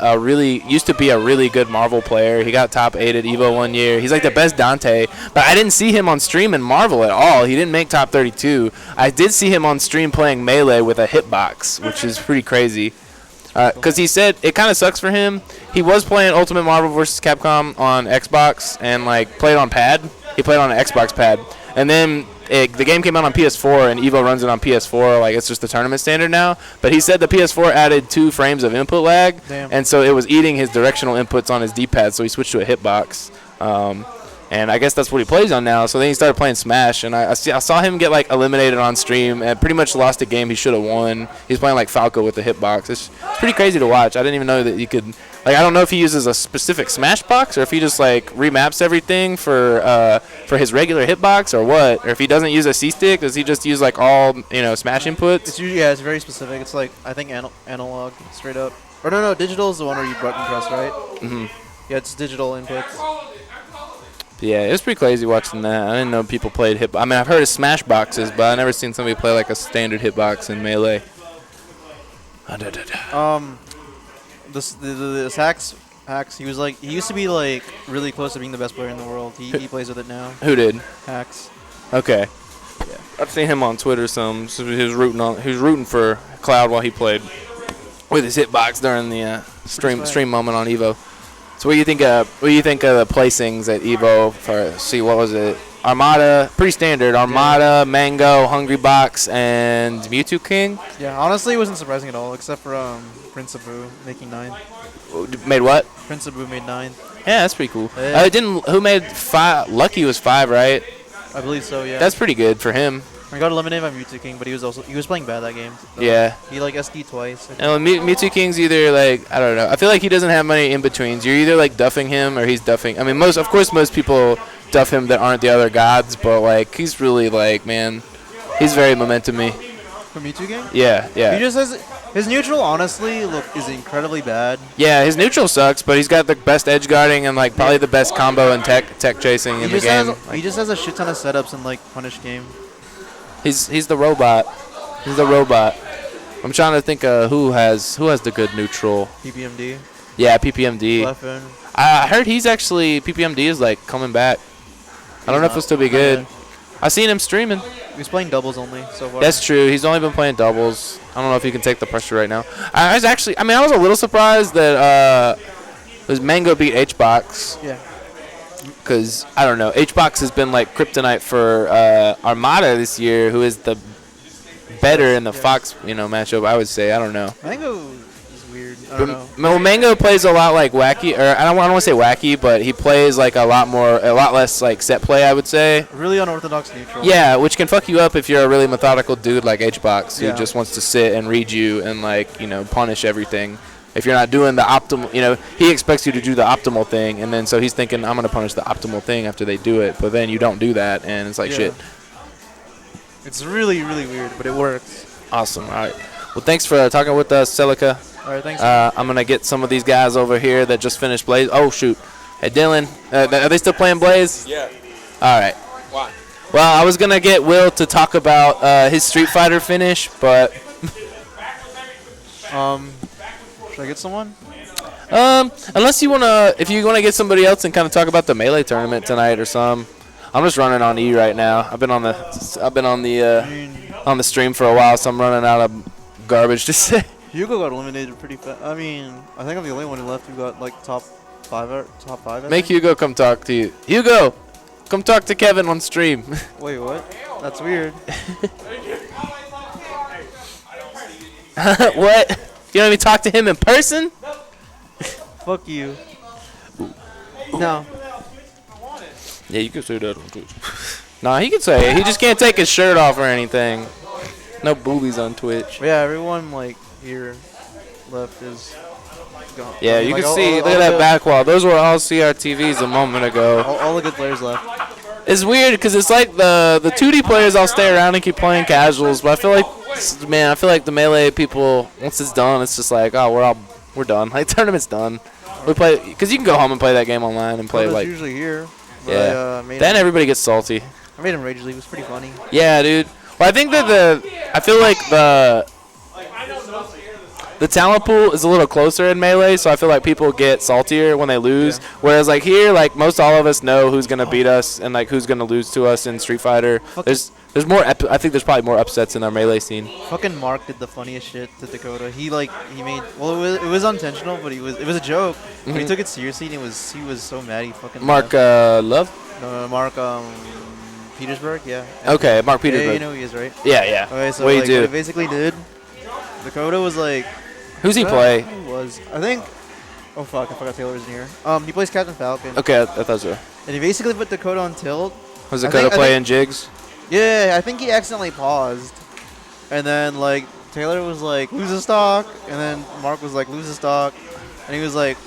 used to be a really good Marvel player. He got top 8 at EVO one year. He's like the best Dante, but I didn't see him on stream in Marvel at all. He didn't make top 32. I did see him on stream playing Melee with a hitbox, which is pretty crazy. Because he said it kind of sucks for him. He was playing Ultimate Marvel vs. Capcom on Xbox and like played on pad. He played on an Xbox pad, and then the game came out on PS4 and Evo runs it on PS4. Like it's just the tournament standard now. But he said the PS4 added 2 frames of input lag, Damn. and so it was eating his directional inputs on his D-pad. So he switched to a hitbox. And I guess that's what he plays on now. So then he started playing Smash, and I saw him get like eliminated on stream and pretty much lost a game he should have won. He's playing like Falco with the hitbox. It's pretty crazy to watch. I didn't even know that you could. Like, I don't know if he uses a specific Smash box or if he just like remaps everything for his regular hitbox or what. Or if he doesn't use a C-stick, does he just use like all Smash inputs? It's usually it's very specific. It's like I think analog straight up. Or no, digital is the one where you button press, right? Mhm. Yeah, it's digital inputs. Yeah, it was pretty crazy watching that. I didn't know people played hitbox. I mean, I've heard of Smash boxes, but I've never seen somebody play like a standard hitbox in Melee. This Hacks. He used to be like really close to being the best player in the world. He plays with it now. Who did? Hacks. Okay. Yeah. I've seen him on Twitter some. So he was rooting for Cloud while he played with his hitbox during the stream moment on Evo. So what do you think of the placings at Evo for what was it? Armada, pretty standard. Armada, Mango, Hungry Box, and Mewtwo King. Yeah, honestly, it wasn't surprising at all, except for Prince Abu making 9. Made what? Prince Abu made 9. Yeah, that's pretty cool. Yeah. Who made 5? Lucky was 5, right? I believe so. Yeah. That's pretty good for him. I got eliminated by Mewtwo King, but he was playing bad that game. So Yeah. He like SD twice. And Mewtwo King's either like, I don't know. I feel like he doesn't have many in betweens. You're either like duffing him or he's duffing. I mean, most people duff him that aren't the other gods, but like he's really like, man, he's very momentum-y. For Mewtwo King? Yeah. He just has his neutral. Honestly, is incredibly bad. Yeah, his neutral sucks, but he's got the best edge guarding and like probably the best combo and tech chasing in the game. He just has a shit ton of setups and like punish game. He's the robot. He's the robot. I'm trying to think who has the good neutral. PPMD. Yeah, PPMD. Leffen. I heard he's actually PPMD is like coming back. I don't know if he'll still be good. I seen him streaming. He's playing doubles only so far. That's true. He's only been playing doubles. I don't know if he can take the pressure right now. I was a little surprised that Mango beat H-Box. Yeah. Because, I don't know, H-Box has been like kryptonite for Armada this year, who is the better in the Fox, matchup. I would say. I don't know. Mango is weird. I don't know. Well, Mango plays a lot like wacky, or I don't want to say wacky, but he plays like a lot less like set play. I would say. Really unorthodox neutral. Yeah, which can fuck you up if you're a really methodical dude like HBox who Yeah. just wants to sit and read you and punish everything. If you're not doing the optimal, he expects you to do the optimal thing, and then so he's thinking, I'm going to punish the optimal thing after they do it, but then you don't do that, and it's like, Yeah. shit. It's really, really weird, but it works. Awesome. All right. Well, thanks for talking with us, Celica. All right, thanks. I'm going to get some of these guys over here that just finished Blaze. Oh, shoot. Hey, Dylan, are they still playing Blaze? Yeah. All right. Why? Well, I was going to get Will to talk about his Street Fighter finish, but... Should I get someone? Unless you if you wanna get somebody else and kind of talk about the Melee tournament tonight or some. I'm just running on E right now. I've been on the stream for a while, so I'm running out of garbage to say. Hugo got eliminated pretty fast. I mean, I think I'm the only one who left who got like top five. I Make think. Hugo come talk to you. Hugo, come talk to Kevin on stream. Wait, what? That's weird. What? You don't even talk to him in person? Fuck you. No. Yeah, you can say that on Twitch. Nah, he can say it. He just can't take his shirt off or anything. No boobies on Twitch. But yeah, everyone like here left is gone. Yeah, I mean, you like, can all- see. all Look at the- that back wall. Those were all CRTVs a moment ago. All the good players left. It's weird because it's like the 2D players all stay around and keep playing casuals, but I feel like the Melee people, once it's done, it's just like, oh, we're done. Like tournament's done. We play because you can go home and play that game online and play Coda's like usually here. But yeah. I made Then him, everybody gets salty. I made him Rage League. It was pretty funny. Yeah, dude. Well, I think that I feel like the talent pool is a little closer in Melee, so I feel like people get saltier when they lose. Yeah. Whereas like here, like most all of us know who's gonna beat us and like who's gonna lose to us in Street Fighter. There's more. I think there's probably more upsets in our Melee scene. Fucking Mark did the funniest shit to Dakota. He made it was unintentional, but it was a joke. But he took it seriously, and he was so mad. He fucking Mark left. Love. No, Mark Petersburg, yeah. Okay, Mark Yeah, Petersburg. you know who he is, right? Yeah. Okay, so What do you like, do? what he basically did, Dakota was like, Who's he play? Who was? I think. Oh fuck! I forgot Taylor's in here. He plays Captain Falcon, Okay, I thought so. and he basically put Dakota on tilt. Was I Dakota think- playing jigs? Yeah, I think he accidentally paused, and then like Taylor was like, lose a stock, and then Mark was like, lose a stock, and he was like,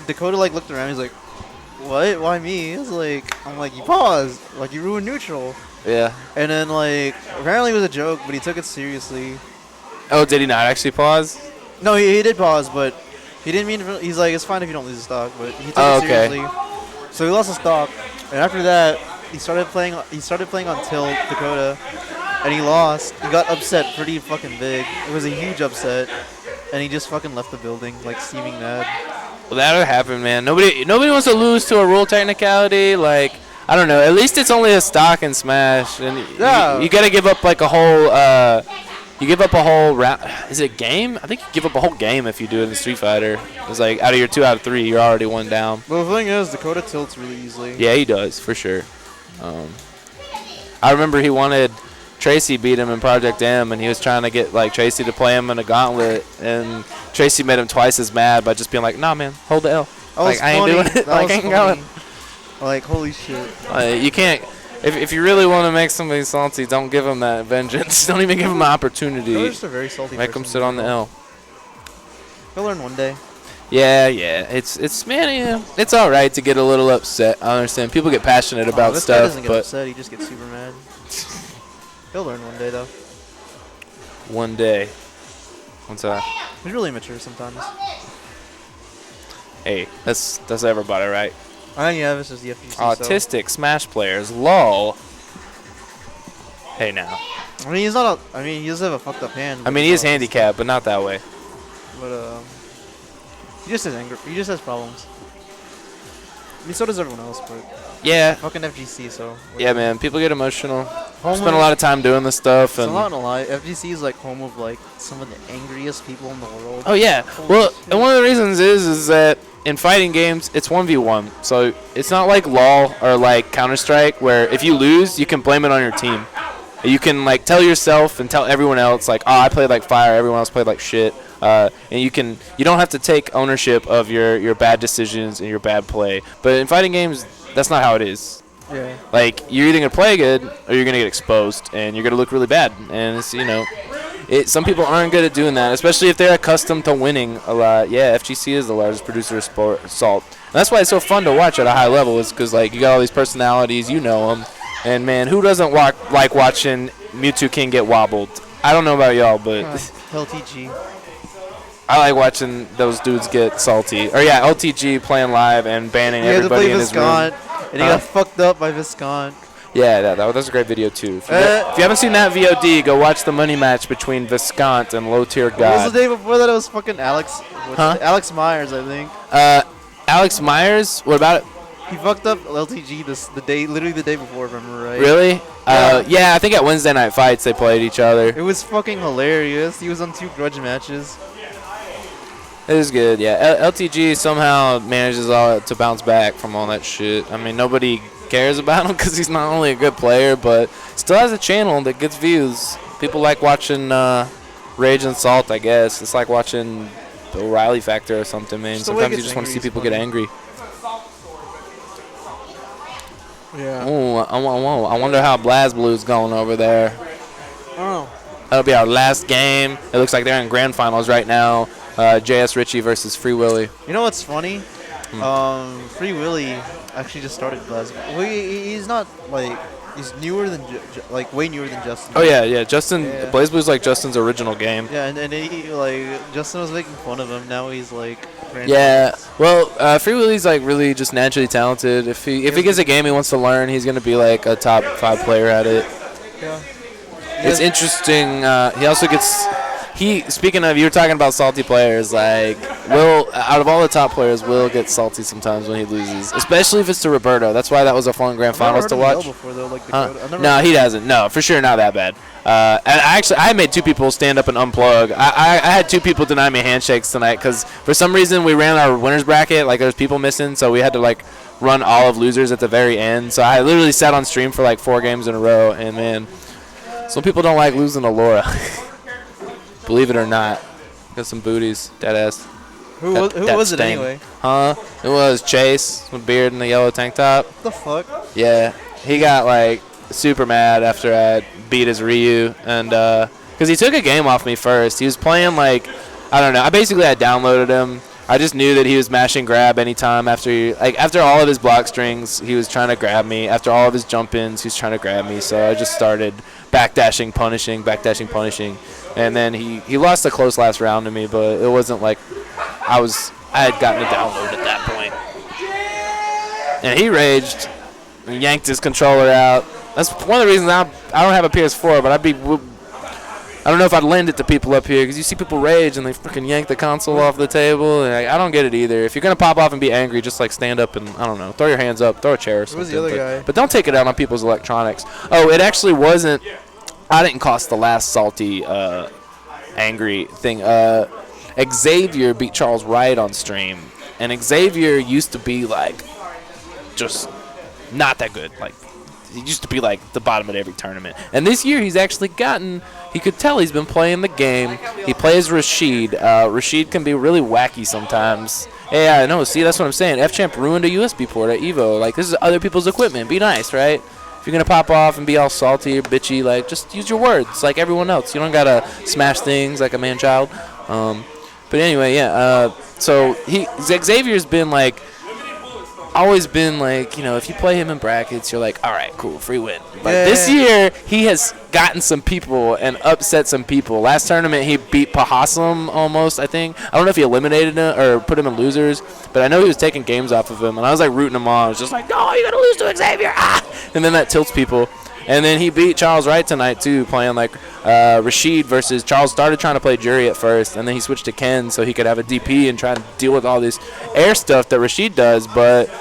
Dakota like looked around, he's like, what? Why me? I'm like, you paused, like you ruined neutral, Yeah. and then like apparently it was a joke, but he took it seriously. Oh, did he not actually pause? No, he did pause, but he didn't mean. He's like, it's fine if you don't lose a stock, but he took Oh, it okay. seriously. So he lost a stock, and after that, he started playing on tilt Dakota, and he lost. He got upset pretty fucking big. It was a huge upset, and he just fucking left the building like steaming mad. Well, that'll happen, man. Nobody wants to lose to a rule technicality. Like, I don't know. At least it's only a stock and smash, and Yeah. you got to give up like a whole. You give up a whole round. Is it game? I think you give up a whole game if you do it in Street Fighter. It's like out of your 2 out of 3, you're already 1 down. But the thing is, Dakota tilts really easily. Yeah, he does for sure. I remember he wanted Tracy beat him in Project M, and he was trying to get like Tracy to play him in a gauntlet, and Tracy made him twice as mad by just being like, "Nah, man, hold the L." That was Like I ain't funny. doing it. That Like was I ain't funny. going. Like holy shit. You can't. If you really want to make somebody salty, don't give them that vengeance. Don't even give them an opportunity. Dakota's just a very salty Make them person. sit on the L. He'll learn one day. Yeah. It's man, yeah. It's all right to get a little upset. I understand people get passionate about This guy stuff, doesn't get but upset. He just gets super mad. He'll learn one day though. one day, what's that? He's really immature sometimes. Hey, that's everybody, right? I think yeah, this is the FGC. Autistic Smash players, lol. Hey now. So. I mean, he's not. He does have a fucked up hand. I but mean, he's he is not autistic. handicapped, but not that way. But he just has anger. He just has problems. I mean, so does everyone else. But Yeah. fucking FGC. So Yeah, man. People get emotional. Home Spend a lot of time doing this stuff, So I'm and not gonna lie, FGC is like home of like some of the angriest people in the world. oh yeah. Holy Well, shit. and one of the reasons is that in fighting games, it's 1v1. So it's not like LoL or like Counter-Strike where if you lose, you can blame it on your team. You can like tell yourself and tell everyone else like, oh, I played like fire, everyone else played like shit. And you don't have to take ownership of your bad decisions and your bad play. But in fighting games, that's not how it is. Yeah. Like, you're either gonna play good or you're gonna get exposed, and you're gonna look really bad. And it's, some people aren't good at doing that, especially if they're accustomed to winning a lot. Yeah, FGC is the largest producer of Salt. And that's why it's so fun to watch at a high level, is because like you got all these personalities, you know them, and man, who doesn't like watching Mewtwo King get wobbled? I don't know about y'all, but LTG. I like watching those dudes get salty. Or yeah, LTG playing live and banning everybody in his room. And he got fucked up by Viscount. Yeah, that was a great video too. If you haven't seen that VOD, go watch the money match between Viscount and Low Tier God. What was the day before that? It was fucking Alex. Alex Myers, I think. Alex Myers. What about it? He fucked up LTG literally the day before, if I remember right. Really? Yeah, I think at Wednesday Night Fights they played each other. It was fucking hilarious. He was on 2 grudge matches. It is good, yeah. LTG somehow manages to bounce back from all that shit. I mean, nobody cares about him because he's not only a good player, but still has a channel that gets views. People like watching Rage and Salt, I guess. It's like watching the O'Reilly Factor or something, man. Sometimes you just want to see people get angry. Yeah. Ooh, I wonder how BlazBlue's going over there. Oh. That'll be our last game. It looks like they're in grand finals right now. JS Ritchie versus Free Willy. You know what's funny? Free Willy actually just started BlazBlue. Well, he's not like he's newer than way newer than Justin. Oh yeah. Justin BlazBlue's like Justin's original game. Yeah, and he Justin was making fun of him. Now he's like. Yeah. Well, Free Willy's like really just naturally talented. If he gets a game he wants to learn, he's gonna be like a top 5 player at it. Yeah. It's interesting. He also gets. Speaking of, you were talking about salty players, like, out of all the top players, Will gets salty sometimes when he loses, especially if it's to Roberto. That's why that was a fun grand finals to watch. Before, though, like No, he doesn't. No, for sure not that bad. And I made 2 people stand up and unplug. I had 2 people deny me handshakes tonight because for some reason we ran our winners bracket, like there's people missing, so we had to like run all of losers at the very end. So I literally sat on stream for like 4 games in a row, and man, some people don't like losing to Laura. Believe it or not. Got some booties. Dead ass. Who was it anyway? Huh? It was Chase with beard and the yellow tank top. What the fuck? Yeah. He got like super mad after I beat his Ryu. And because he took a game off me first. He was playing like, I don't know. I basically had downloaded him. I just knew that he was mashing grab anytime after all of his block strings, he was trying to grab me. After all of his jump ins, he was trying to grab me. So I just started backdashing, punishing. And then he lost a close last round to me, but it wasn't like I had gotten a download at that point. And he raged and yanked his controller out. That's one of the reasons I don't have a PS4, but I don't know if I'd lend it to people up here because you see people rage and they freaking yank the console off the table. And I don't get it either. If you're going to pop off and be angry, just like stand up and, I don't know, throw your hands up, throw a chair or something. Who was the other guy? But don't take it out on people's electronics. Oh, it actually wasn't. I didn't cost the last salty, angry thing. Xavier beat Charles Wright on stream. And Xavier used to be like just not that good. Like, he used to be like the bottom of every tournament. And this year he's actually he could tell he's been playing the game. He plays Rashid. Rashid can be really wacky sometimes. Yeah, I know. See, that's what I'm saying. F-Champ ruined a USB port at EVO. Like, this is other people's equipment. Be nice, right? If you're going to pop off and be all salty or bitchy, like, just use your words like everyone else. You don't got to smash things like a man-child. But anyway, yeah. So Xavier's been like, always been like, if you play him in brackets, you're like, all right, cool, free win. But this year, he has gotten some people and upset some people. Last tournament, he beat Pahassam almost, I think. I don't know if he eliminated him or put him in losers, but I know he was taking games off of him, and I was like rooting him on. I was just like, no, you're going to lose to Xavier. Ah! And then that tilts people. And then he beat Charles Wright tonight, too, playing like Rashid versus Charles. Started trying to play Jury at first, and then he switched to Ken so he could have a DP and try to deal with all this air stuff that Rashid does. But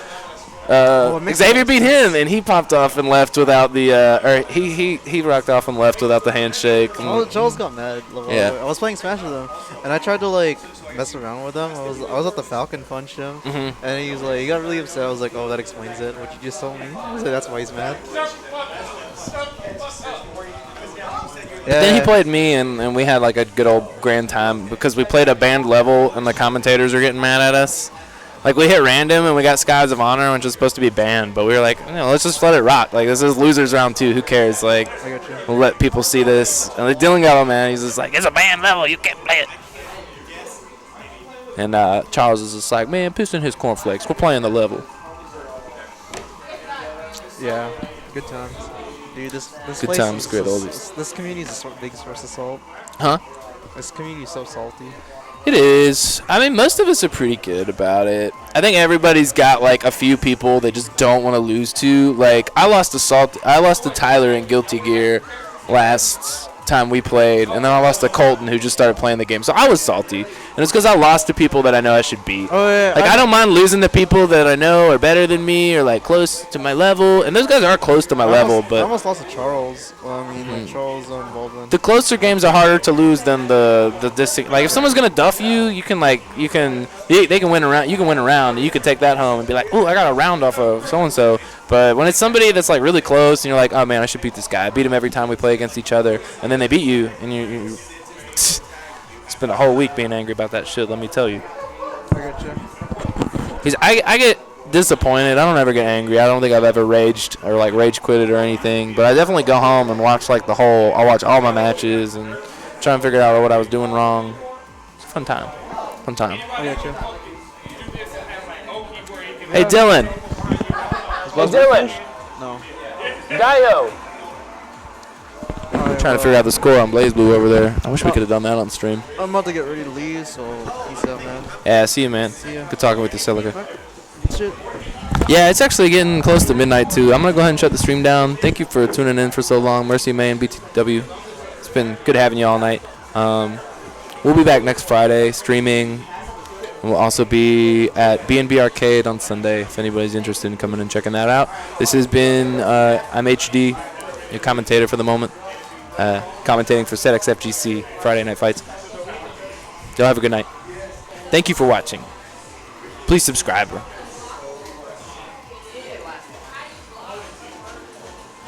Xavier beat him, and he popped off and left without the he rocked off and left without the handshake. Charles got mad. Yeah. I was playing Smash with him, and I tried to like mess around with him. I was at the Falcon punch him, and he got really upset. I was like, oh, that explains it. What you just told me. I was like, that's why he's mad. Then he played me, and we had like a good old grand time because we played a banned level, and the commentators were getting mad at us. Like, we hit random, and we got Skies of Honor, which was supposed to be banned. But we were like, let's just let it rock. Like, this is losers round 2. Who cares? Like, we'll let people see this. And like, Dylan got him, man. He's just like, it's a banned level. You can't play it. And Charles is just like, man, piss in his cornflakes. We're playing the level. Yeah, good times. Dude, this Good place times, is great so- oldies. This community is a big source of salt. Huh? This community is so salty. It is. I mean, most of us are pretty good about it. I think everybody's got like a few people they just don't want to lose to. Like, I lost to Tyler in Guilty Gear last time we played, and then I lost to Colton, who just started playing the game. So I was salty, and it's because I lost to people that I know I should beat. Oh yeah. Like, I don't mind losing to people that I know are better than me or like close to my level, and those guys are close to my level. I But almost lost to Charles. Well, I mean, like Charles Baldwin. the closer games are harder to lose than the like if someone's gonna duff you, they can win around. You can win around, and you can take that home and be like, ooh, I got a round off of so and so. But when it's somebody that's like really close, and you're like, oh man, I should beat this guy. I beat him every time we play against each other, and then they beat you, and you spend a whole week being angry about that shit. Let me tell you. I got you. I get disappointed. I don't ever get angry. I don't think I've ever raged or like rage quitted or anything. But I definitely go home and watch like I'll watch all my matches and try and figure out what I was doing wrong. It's a fun time. Fun time. I got you. Hey Dylan. Hey Dylan. No. Dio. Trying to figure out the score on Blaze Blue over there. I wish we could have done that on stream. I'm about to get ready to leave, so peace out, man. Yeah, see you, man. See ya. Good talking with you, Silica. Shit. Yeah, it's actually getting close to midnight, too. I'm going to go ahead and shut the stream down. Thank you for tuning in for so long. Mercy May and BTW. It's been good having you all night. We'll be back next Friday streaming. And we'll also be at B&B Arcade on Sunday if anybody's interested in coming and checking that out. This has been I'm HD, your commentator for the moment. Commentating for ZXFGC Friday Night Fights. Y'all have a good night. Thank you for watching. Please subscribe.